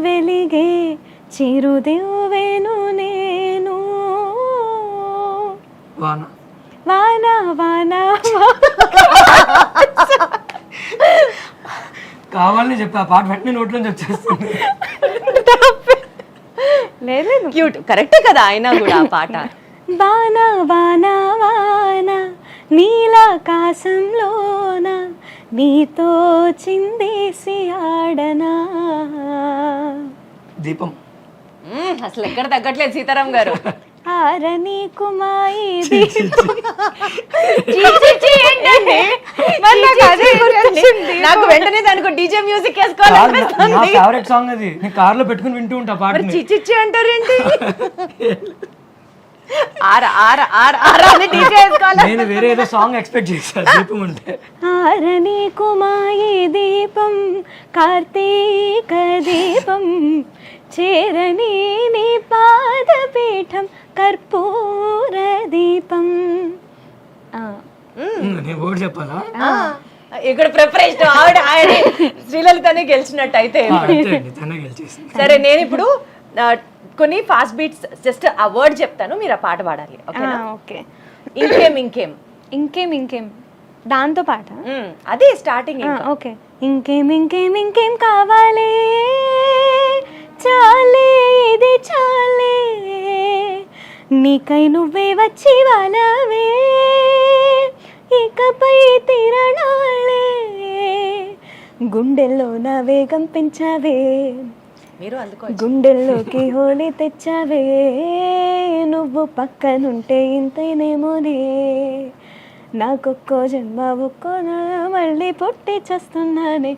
వెలిగే చిరుదివ్వెను నేను. వాన వాన కావాలని చెప్పి ఆ పాట వెంటనే నోట్లోంచి వచ్చేస్తుంది. లేదు, క్యూట్, కరెక్టే కదా ఆయన కూడా ఆ పాట. వాన వాన వాన నీలాకాశంలోన నీతో చిందేసి ఆడనా. దీపం. అసలు ఎక్కడ తగ్గట్లేదు సీతారాం గారు. ఆరని కుమాయి నాకు వెంటనే దానికి డీజే మ్యూజిక్ వేసుకోవాలి. ఫేవరెట్ సాంగ్ అది, నేను కార్ లో పెట్టుకుని వింటూ ఉంటా పాట. చిచ్చి అంటారేంటి? నేను వేరే ఏదో సాంగ్ ఎక్స్పెక్ట్ చేశాను దీపం అంటే. ఆరని కుమాయి దీపం కార్తీక దీపం చేరని నీ పాదపీఠం కర్పూర దీపం. నేను వర్డ్ చెప్పాలా? ఇక్కడ ప్రిపరేషన్ ఆవిడ శ్రీలలితనే గెలిచినట్టు అయితే. సరే, నేను ఇప్పుడు కొన్ని ఫాస్ట్ బీట్స్ జస్ట్ ఆ వర్డ్ చెప్తాను, మీరు ఆ పాట పాడాలి. ఓకే. ఇంకేం దాంతో పాట అదే స్టార్టింగ్. ఓకే. ఇంకేం కావాలి, చాలే ఇది చాలే, నీకై నువ్వే వచ్చి వాలవే, ఇకపై తిరణాలే గుండెల్లో నా వేగం పెంచావే మీరు అందుకో గుండెల్లోకి హోలీ తెచ్చావే నువ్వు పక్కనుంటే ఇంతేనేమోనే నాకొక్కో జన్మ ఒక్కో మళ్ళీ పుట్టి చేస్తున్నానే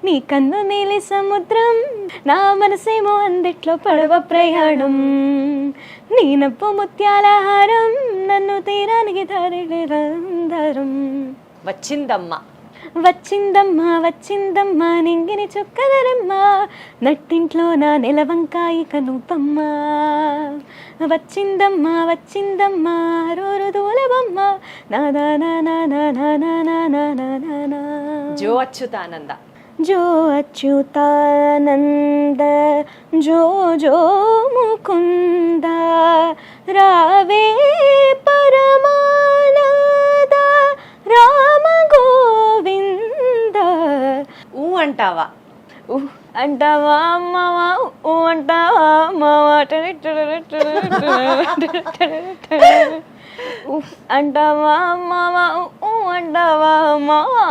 నీ కన్ను నీలి సముద్రం నా మనసేమో అందిట్లో పడవ ప్రయాణం నీ నవ్వు ముత్యాల హారం నన్ను తీరానికి దారిం వచ్చిందమ్మా వచ్చిందమ్మా నింగిని చుక్కదరమ్మ నట్టింట్లో నా నెలవంకాయి కనుపమ్మ వచ్చిందమ్మా రోరు దూలబమ్మ నా జో అచ్యుతానంద जो अच्युतानंद जो जो मुकुंद रावे परमानंद राम गोविंद అంటావా అంటావా అమ్మవా అంటావా అమ్మవా అంటావా అమ్మవా అంటావా అమ్మవా.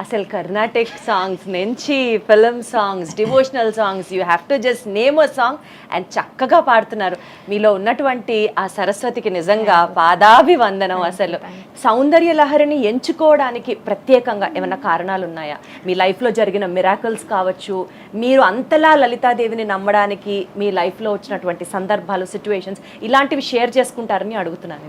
అసలు కర్ణాటిక్ సాంగ్స్ నుంచి film songs, devotional songs, you have to just name a song and చక్కగా పాడుతున్నారు. మీలో ఉన్నటువంటి ఆ సరస్వతికి నిజంగా పాదాభివందనం. అసలు సౌందర్య లహరిని ఎంచుకోవడానికి ప్రత్యేకంగా ఏమైనా కారణాలు ఉన్నాయా? మీ లైఫ్లో జరిగిన మిరాకిల్స్ కావచ్చు, మీరు అంతలా లలితాదేవిని నమ్మడానికి మీ లైఫ్లో వచ్చినటువంటి సందర్భాలు, సిచ్యువేషన్స్ ఇలాంటివి షేర్ చేసుకుంటారని అడుగుతున్నాను.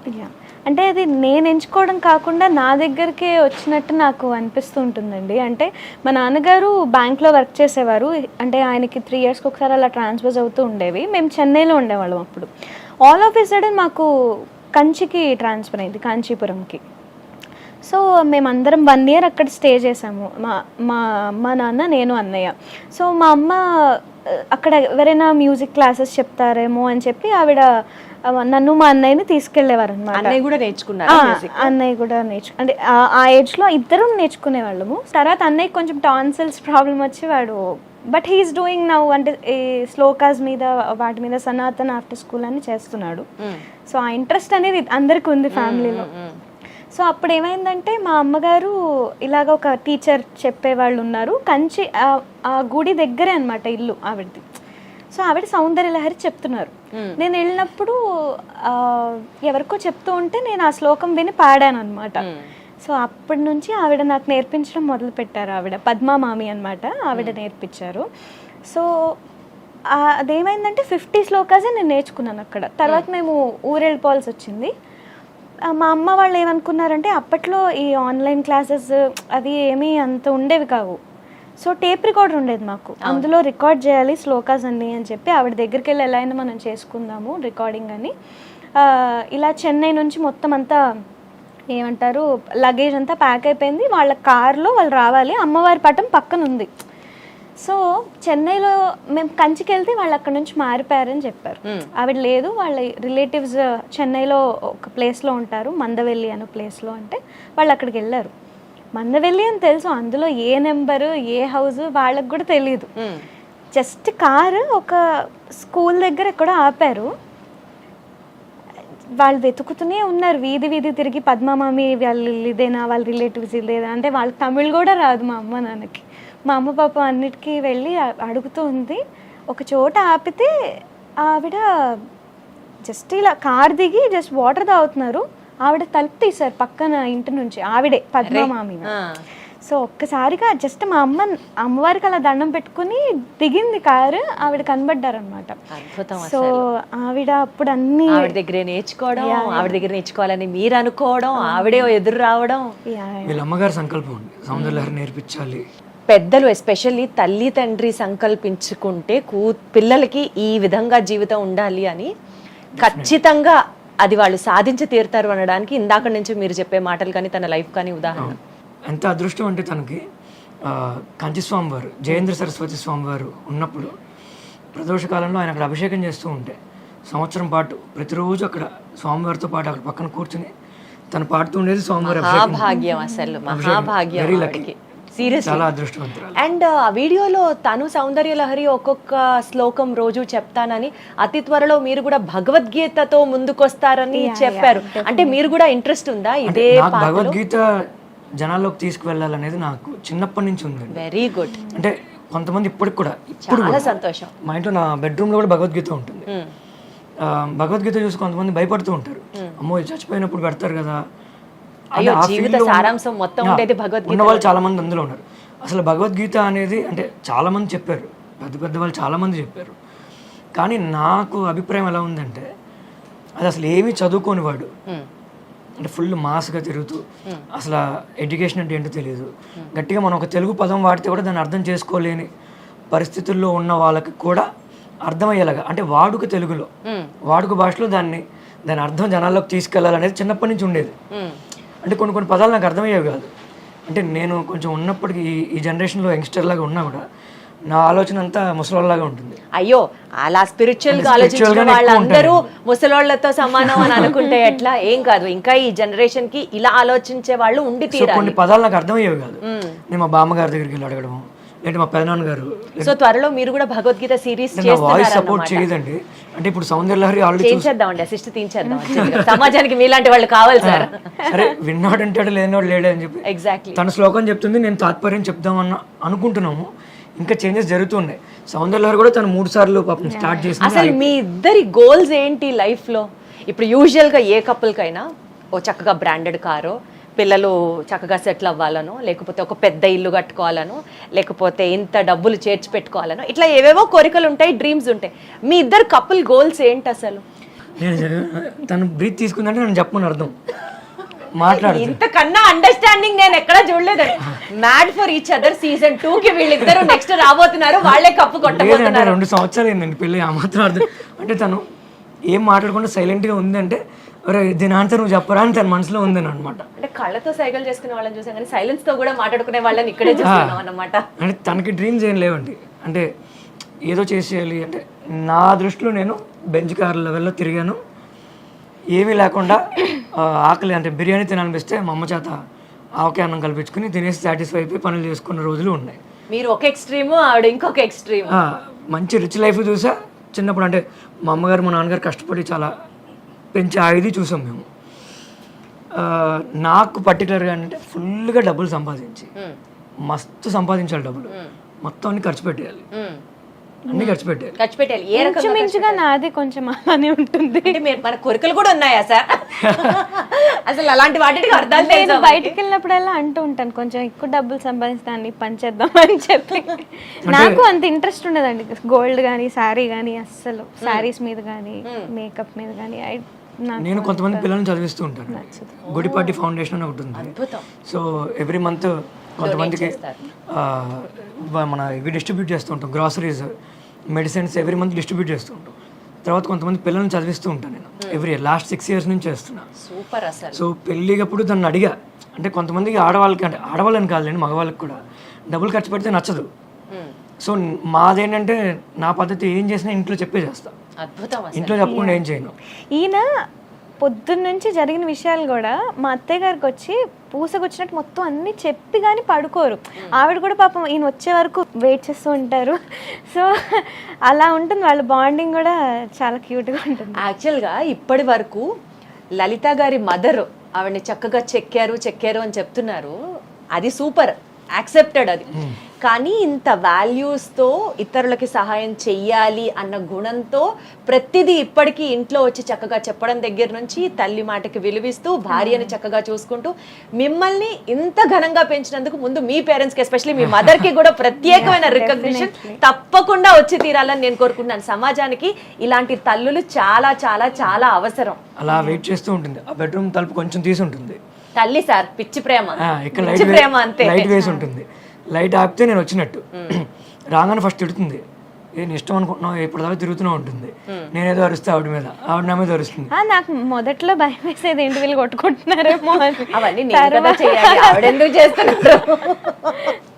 అంటే అది నేను ఎంచుకోవడం కాకుండా నా దగ్గరికే వచ్చినట్టు నాకు అనిపిస్తుంటుందండి. అంటే మా నాన్నగారు బ్యాంక్లో వర్క్ చేసేవారు. అంటే ఆయనకి 3 yearsకి ఒకసారి అలా ట్రాన్స్ఫర్స్ అవుతూ ఉండేవి. మేము చెన్నైలో ఉండేవాళ్ళం అప్పుడు. ఆల్ ఆఫ్ ఎ సడన్ మాకు కంచికి ట్రాన్స్ఫర్ అయింది, కాంచీపురంకి. సో మేమందరం 1 year అక్కడ స్టే చేసాము, మా అమ్మ నాన్న నేను అన్నయ్య. సో మా అమ్మ అక్కడ ఎవరైనా మ్యూజిక్ క్లాసెస్ చెప్తారేమో అని చెప్పి ఆవిడ నన్ను మా అన్నయ్యని తీసుకెళ్లేవారు అనమాట. అన్నయ్య కూడా నేర్చుకున్నారు? అన్నయ్య కూడా అంటే ఆ ఏజ్లో ఇద్దరం నేర్చుకునేవాళ్ళము. తర్వాత అన్నయ్య కొంచెం టాన్సిల్స్ ప్రాబ్లం వచ్చి వాడు బట్ హీఈస్ డూయింగ్ నౌ అంటే ఈ శ్లోకాస్ మీద వాటి మీద సనాతన్ ఆఫ్టర్ స్కూల్ అని చేస్తున్నాడు. సో ఆ ఇంట్రెస్ట్ అనేది అందరికీ ఉంది ఫ్యామిలీలో. సో అప్పుడు ఏమైందంటే మా అమ్మగారు ఇలాగ ఒక టీచర్ చెప్పేవాళ్ళు ఉన్నారు కంచి, ఆ గుడి దగ్గరే అనమాట ఇల్లు ఆవిడది. సో ఆవిడ సౌందర్య లహరి చెప్తున్నారు. నేను వెళ్ళినప్పుడు ఎవరికో చెప్తూ ఉంటే నేను ఆ శ్లోకం విని పాడాను అనమాట. సో అప్పటి నుంచి ఆవిడ నాకు నేర్పించడం మొదలు పెట్టారు. ఆవిడ పద్మా మామి అనమాట, ఆవిడ నేర్పించారు. సో అదేమైందంటే 50 శ్లోకాసే నేను నేర్చుకున్నాను అక్కడ. తర్వాత మేము ఊరెళ్ళిపోవాల్సి వచ్చింది. మా అమ్మ వాళ్ళు ఏమనుకున్నారంటే అప్పట్లో ఈ ఆన్లైన్ క్లాసెస్ అవి ఏమీ అంత ఉండేవి కావు. సో టేప్ రికార్డర్ ఉండేది మాకు, అందులో రికార్డ్ చేయాలి శ్లోకాస్ అన్ని అని చెప్పి ఆవిడ దగ్గరికి వెళ్ళి ఎలా అయినా మనం చేసుకుందాము రికార్డింగ్ అని. ఇలా చెన్నై నుంచి మొత్తం అంతా ఏమంటారు లగేజ్ అంతా ప్యాక్ అయిపోయింది. వాళ్ళ కార్లో వాళ్ళు రావాలి, అమ్మవారి పటం పక్కన ఉంది. సో చెన్నైలో మేము కంచికి వెళ్తే వాళ్ళు అక్కడ నుంచి మారిపోయారని చెప్పారు. ఆవిడ లేదు, వాళ్ళ రిలేటివ్స్ చెన్నైలో ఒక ప్లేస్లో ఉంటారు, మందవెల్లి అనే ప్లేస్లో. అంటే వాళ్ళు అక్కడికి వెళ్ళారు. మందవెల్లి అని తెలుసు, అందులో ఏ నెంబరు ఏ హౌస్ వాళ్ళకి కూడా తెలియదు. జస్ట్ కారు ఒక స్కూల్ దగ్గర ఎక్కడో ఆపారు. వాళ్ళు వెతుకుతూనే ఉన్నారు, వీధి వీధి తిరిగి పద్మామామి వాళ్ళు ఇదేనా, వాళ్ళ రిలేటివ్స్ ఇదేనా అంటే వాళ్ళకి తమిళ్ కూడా రాదు మా అమ్మ నాన్నకి. మా అమ్మ పాప అన్నిటికీ వెళ్ళి అడుగుతూ ఉంది. ఒక చోట ఆపితే ఆవిడ జస్ట్ ఇలా కార్ దిగి జస్ట్ వాటర్ తాగుతున్నారు. ఆవిడ తలుపు తీశారు పక్కన ఇంటి నుంచి, ఆవిడే పద్మామామి. సో ఒక్కసారిగా జస్ట్ మా అమ్మవారికి అలా దండం పెట్టుకుని దిగింది కారు, ఆవిడ కనబడ్డారనమాట. సో ఆవిడ అప్పుడు అన్ని ఆవిడ దగ్గర నేర్చుకోవడం, ఆవిడ దగ్గర నేర్చుకోవాలని మీరు అనుకోవడం, ఆవిడే ఎదురు రావడం. వీళ్ళ అమ్మగారు సంకల్పం ఉంది సౌందర్య లహరి నేర్పించాలి. పెద్దలు ఎస్పెషల్లీ తల్లి తండ్రి సంకల్పించుకుంటే పిల్లలకి ఈ విధంగా జీవితం ఉండాలి అని ఖచ్చితంగా అది వాళ్ళు సాధించి తీరుతారు అనడానికి ఇందాక నుంచి మీరు చెప్పే మాటలు కానీ తన లైఫ్ కానీ ఉదాహరణ. ఎంత అదృష్టం అంటే తనకి కంచి స్వామివారు జయేంద్ర సరస్వతి స్వామివారు ఉన్నప్పుడు ప్రదోష కాలంలో ఆయన అక్కడ అభిషేకం చేస్తూ ఉంటే సంవత్సరం పాటు ప్రతిరోజు అక్కడ స్వామివారితో పాటు అక్కడ పక్కన కూర్చుని తను పాడుతూ ఉండేది స్వామివారి మహాభాగ్యం, అసలు మహాభాగ్యం. సీరియస్లీ చాలా అదృష్టవంతురాలు. అండ్ ఆ వీడియోలో తను సౌందర్య లహరి ఒక్కొక్క శ్లోకం రోజు చెప్తానని, అతి త్వరలో మీరు కూడా భగవద్గీతతో ముందుకొస్తారని చెప్పారు. అంటే మీరు కూడా ఇంట్రెస్ట్ ఉందా అంటే ఇదే నాకు పాటలో? భగవద్గీత జనాల్లోకి తీసుకువెళ్ళాలనేది నాకు చిన్నప్పటి నుంచి ఉందండి. వెరీ గుడ్, అంటే కొంతమంది ఇప్పటికి కూడా ఇప్పుడు చాలా కూడా సంతోషం. మా ఇంట్లో నా బెడ్రూమ్లో కూడా భగవద్గీత ఉంటుంది. భగవద్గీత చూసి కొంతమంది భయపడుతూ ఉంటారు, అమ్మో ఇది చచ్చిపోయినప్పుడు పెడతారు కదా. అయ్యో, ఆ జీవిత feel లో సారాంశం మొత్తం ఉండేది భగవద్గీత. ఉన్న వాళ్ళు చాలా మంది అందులో ఉన్నారు. అసలు భగవద్గీత అనేది అంటే చాలా మంది చెప్పారు, పెద్ద పెద్ద వాళ్ళు చాలా మంది చెప్పారు. కానీ నాకు అభిప్రాయం ఎలా ఉందంటే, అది అసలు ఏమీ చదువుకోని వాడు, అంటే ఫుల్ మాస్గా తిరుగుతూ అసలు ఎడ్యుకేషన్ అంటే ఏంటో తెలియదు, గట్టిగా మనం ఒక తెలుగు పదం వాడితే కూడా దాన్ని అర్థం చేసుకోలేని పరిస్థితుల్లో ఉన్న వాళ్ళకి కూడా అర్థమయ్యేలాగా, అంటే వాడుక తెలుగులో వాడుక భాషలో దాని అర్థం జనాల్లోకి తీసుకెళ్లాలనేది చిన్నప్పటి నుంచి ఉండేది. అంటే కొన్ని కొన్ని పదాలు నాకు అర్థమయ్యేవి కాదు. అంటే నేను కొంచెం ఉన్నప్పటికీ ఈ జనరేషన్లో యంగ్స్టర్ లాగా ఉన్నా కూడా నా ఆలోచన అంతా ముసలోళ్ళలాగా ఉంటుంది. అయ్యో, అలా స్పిరిచువల్ గా ఆలోచించిన వాళ్ళందరూ ముసలోళ్లతో సమానం అని అనుకుంటే ఎట్లా? ఏం కాదు, ఇంకా ఈ జనరేషన్ కి ఇలా ఆలోచించే వాళ్ళు ఉండి సో తీరాలి. కొన్ని పదాలు నాకు అర్థమయ్యేవి కాదు. నేను మా బామ్మగారి దగ్గరికి వెళ్ళి అడగడము, లేదంటే మా పెదనాన్నగారు. సో త్వరలో మీరు కూడా భగవద్గీత సిరీస్ నా వాయిస్ సపోర్ట్ చేయదండి. అంటే ఇప్పుడు సౌందర్య లహరి ఆల్రెడీ చేద్దామండి, అసిస్ట్ తీయించేద్దాం. సమాజానికి మీలాంటి వాళ్ళు కావాలి సార్. సరే విన్నాడు అంటాడు, లేనివాడు లేడే అని చెప్పి ఎగ్జాక్ట్లీ తన శ్లోకం చెప్తుంది, నేను తాత్పర్యం చెప్దామన్న అనుకుంటున్నాము. ఇంకా చేంజెస్ జరుగుతున్నాయి. సౌందర్య లహరి కూడా తను 3 సార్లు పాపం స్టార్ట్ చేసింది. అసలు మీ ఇద్దరి గోల్స్ ఏంటి లైఫ్ లో? ఇప్పుడు యూజువల్ గా ఏ కపుల్ కైనా ఓ చక్కగా బ్రాండెడ్ కారో, పిల్లలు చక్కగా సెటిల్ అవ్వాలనో, లేకపోతే ఒక పెద్ద ఇల్లు కట్టుకోవాలనో, లేకపోతే ఇంత డబ్బులు చేర్చి పెట్టుకోవాలనో, ఇట్లా ఏవేవో కోరికలు ఉంటాయి, డ్రీమ్స్ ఉంటాయి. మీ ఇద్దరు కపుల్ గోల్స్ ఏంటి అసలు? నేను తను బ్రీత్ తీసుకుందంటే నేను చెప్పమని అర్థం, మాట్లాడు. ఇంతకన్నా అండర్స్టాండింగ్ నేను ఎక్కడా చూడలేదు. Mad for each other season 2 కి వీళ్ళిద్దరు నెక్స్ట్ రాబోతున్నారు, వాళ్ళే కప్పు లేదంటే కొట్టబోతున్నారు. 2 సంవత్సరాలు ఏంటండి పెళ్ళి, ఆ మాత్రం అర్థం. అంటే తను ఏం మాట్లాడకుండా సైలెంట్గా ఉందంటే, అరే దీని ఆన్సర్ నువ్వు చెప్పరా అని తన మనసులో ఉందని అనమాట. అంటే కళ్ళతో సైకిల్ చేసుకునే వాళ్ళని చూసాం, కానీ సైలెన్స్ తో కూడా మాట్లాడుకునే వాళ్ళని ఇక్కడే చూస్తున్నాం అన్నమాట. అంటే తనకి డ్రీమ్స్ ఏం లేవండి. అంటే ఏదో చేసేయాలి అంటే, నా దృష్టిలో నేను బెంచ్ కార్ లెవెల్లో తిరిగాను, ఏమీ లేకుండా ఆకలి అంటే బిర్యానీ తినాలనిపిస్తే మా అమ్మ చేత ఆవకాయ అన్నం కల్పించుకుని తినేసి సాటిస్ఫై అయిపోయి పనులు చేసుకున్న రోజులు ఉన్నాయి. మీరు ఒక ఎక్స్ట్రీమ్, ఆవిడ ఇంకొక ఎక్స్ట్రీమ్. మంచి రిచ్ లైఫ్ చూసా చిన్నప్పుడు. అంటే మా అమ్మగారు మా నాన్నగారు కష్టపడి చాలా పెంచి ఇది చూసాం మేము. నాకు పర్టికులర్గా అంటే ఫుల్గా డబ్బులు సంపాదించి, మస్తు సంపాదించాలి డబ్బులు, మొత్తం అన్ని ఖర్చు పెట్టేయాలి, అన్ని ఖర్చు పెట్టేయాలి. ఖర్చు పెట్టాలి. ఏ రకంగా మించుగా నాది కొంచెం అలానే ఉంటుంది. అంటే మీరు మన కోరికలు కూడా ఉన్నాయా సార్? అసలు అలాంటి వాటికి అర్థాలు నేను తెలుసా? బయటకు వెళ్ళినప్పుడల్లా అంటూ ఉంటాను, కొంచెం ఎక్కువ డబ్బులు సంపాదిస్తాను పని చేద్దాం అని చెప్పి. నాకు అంత ఇంట్రెస్ట్ ఉండదండి గోల్డ్ కానీ శారీ కానీ, అస్సలు శారీస్ మీద కానీ మేకప్ మీద కానీ. నేను కొంతమంది పిల్లల్ని చదివిస్తూ ఉంటాను. గుడిపాటి ఫౌండేషన్ అని ఒకటి ఉంది. సో ఎవ్రీ మంత్ కొంతమందికి మన ఇవి డిస్ట్రిబ్యూట్ చేస్తూ ఉంటాం, groceries, medicines every month distribute చేస్తూ ఉంటాం. తర్వాత కొంతమంది పిల్లల్ని చదివిస్తూ ఉంటాను నేను ఎవ్రీ ఇయర్. లాస్ట్ 6 years నుంచి చేస్తున్నా. సూపర్ అసలు. సో పెళ్ళికప్పుడు దాన్ని అడిగా, అంటే కొంతమందికి ఆడవాళ్ళకి, అంటే ఆడవాళ్ళని కాదులేండి మగవాళ్ళకి కూడా డబ్బులు ఖర్చు పెడితే నచ్చదు. సో మాదేంటంటే నా పద్ధతి ఏం చేసినా ఇంట్లో చెప్పే చేస్తా, అద్భుతం. ఇంట్లో చెప్పకుండా ఏం చేయను. ఈయన పొద్దున్న నుంచి జరిగిన విషయాలు కూడా మా అత్తయ్య గారికి వచ్చి పూసకొచ్చినట్టు మొత్తం అన్ని చెప్పి కానీ పడుకోరు. ఆవిడ కూడా పాపం ఈయన వచ్చే వరకు వెయిట్ చేస్తూ ఉంటారు. సో అలా ఉంటుంది వాళ్ళ బాండింగ్ కూడా, చాలా క్యూట్గా ఉంటుంది. యాక్చువల్గా ఇప్పటి వరకు లలిత గారి మదర్ ఆవిడని చక్కగా చెక్కారు అని చెప్తున్నారు. అది సూపర్, యాక్సెప్టెడ్ అది. కానీ ఇంత వాల్యూస్తో ఇతరులకి సహాయం చెయ్యాలి అన్న గుణంతో ప్రతిదీ ఇప్పటికీ ఇంట్లో వచ్చి చక్కగా చెప్పడం దగ్గర నుంచి, తల్లి మాటకి విలువిస్తూ, భార్యని చక్కగా చూసుకుంటూ, మిమ్మల్ని ఇంత ఘనంగా పెంచినందుకు ముందు మీ పేరెంట్స్కి, ఎస్పెషల్లీ మీ మదర్కి కూడా ప్రత్యేకమైన రికగ్నిషన్ తప్పకుండా వచ్చి తీరాలని నేను కోరుకుంటున్నాను. సమాజానికి ఇలాంటి తల్లులు చాలా చాలా చాలా అవసరం. అలా వెయిట్ చేస్తూ ఉంటుంది. ఆ బెడ్రూమ్ తలుపు కొంచెం తీసి ఉంటుంది, తల్లి సార్ పిచ్చి ప్రేమ, ఇక్కడ పిచ్చి ప్రేమ అంతే. లైట్ వేసి ఉంటుంది. లైట్ ఆపితే నేను వచ్చినట్టు. రాగానే ఫస్ట్ తిడుతుంది, నేను ఇష్టం అనుకుంటున్నావు ఇప్పటిదాకా తిరుగుతూనే ఉంటుంది. నేనేదో అరుస్తే ఆవిడ మీద, ఆవిడ నా మీద అరుస్తుంది. నాకు మొదట్లో భయం వేసేది, ఏంటి వీళ్ళు కొట్టుకుంటున్నారేమో అని. అవన్నీ నేను కదా చేయాలి, ఆవిడెందుకు చేస్తున్నారు?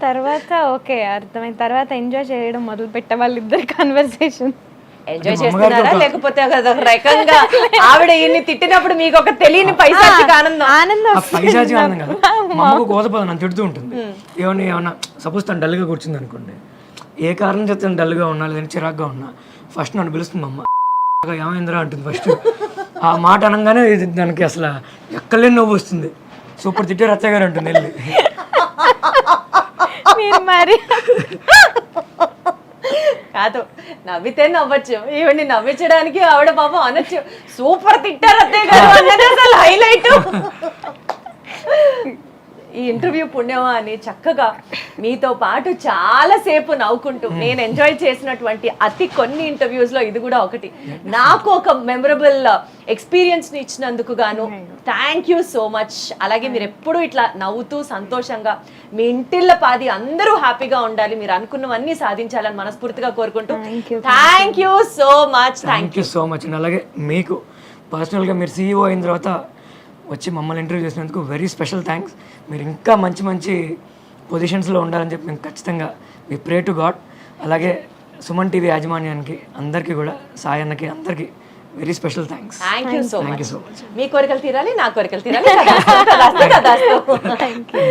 తర్వాత ఓకే అర్థమైంది. తర్వాత ఎంజాయ్ చేయడం మొదలు పెట్టే వాళ్ళిద్దరు కన్వర్సేషన్. ఎంజాయ్ మా అమ్మగారికి చేస్తున్నారా ఒక- లేకపోతే అదొక రకంగా ఆవిడ ఈయన్ని తిట్టినప్పుడు మీకు ఒక తెలియని పైశాచిక ఆనందం? ఆనందం ఆ పైశాచి ఆనందం కదా, మా అమ్మకు కోతపద నన్ను తిడుతూ ఉంటుంది. ఏమన్నా సపోజ్ తను డల్గా కూర్చుంది అనుకోండి, ఏ కారణం చేత తను డల్గా ఉన్నా లేదంటే చిరాగ్గా ఉన్నా ఫస్ట్ నన్ను పిలుస్తుంది మా అమ్మ, ఏమైందిరా అంటుంది ఫస్ట్. ఆ మాట అనగానే ఇది దానికి అసలు ఎక్కలేని నవ్వు వస్తుంది. సూపర్ తిట్టారు అత్తయ్య గారు అంటుంది వెళ్ళి. మీరు మరి కాదు, నవ్వితే నవ్వచ్చు, ఈవిడ్ని నవ్వించడానికి ఆవిడ పాపం అనొచ్చు, సూపర్ తిట్టారు అత్తయ్య గారు అన్నది అసలు హైలైట్. ఈ ఇంటర్వ్యూ పుణ్యమా అని చక్కగా మీతో పాటు చాలా సేపు నవ్వుకుంటూ నేను ఎంజాయ్ చేసినటువంటి అతి కొన్ని ఇంటర్వ్యూస్ లో ఇది కూడా ఒకటి. నాకు ఒక మెమరబుల్ ఎక్స్పీరియన్స్ ని ఇచ్చినందుకు గాను థ్యాంక్ యూ సో మచ్. అలాగే మీరు ఎప్పుడూ ఇట్లా నవ్వుతూ సంతోషంగా మీ ఇంటిళ్ళ పాది అందరూ హ్యాపీగా ఉండాలి, మీరు అనుకున్నవన్నీ సాధించాలని మనస్ఫూర్తిగా కోరుకుంటూ thank you so much. Thank you so much. And అలాగే మీకు పర్సనల్గా మీరు CEO అయిన తర్వాత వచ్చి మమ్మల్ని ఇంటర్వ్యూ చేసినందుకు వెరీ స్పెషల్ థ్యాంక్స్. మీరు ఇంకా మంచి మంచి పొజిషన్స్లో ఉండాలని చెప్పి మేము ఖచ్చితంగా వి ప్రే టు గాడ్. అలాగే సుమన్ టీవీ యాజమాన్యానికి అందరికీ కూడా, సాయి అన్నకి అందరికీ very special thanks. Thank you so thank much. You so much. మీ కోరికలు తీరాలి, నా కోరికలు తీరాలి. తదాస్తు, తదాస్తు. Thank you.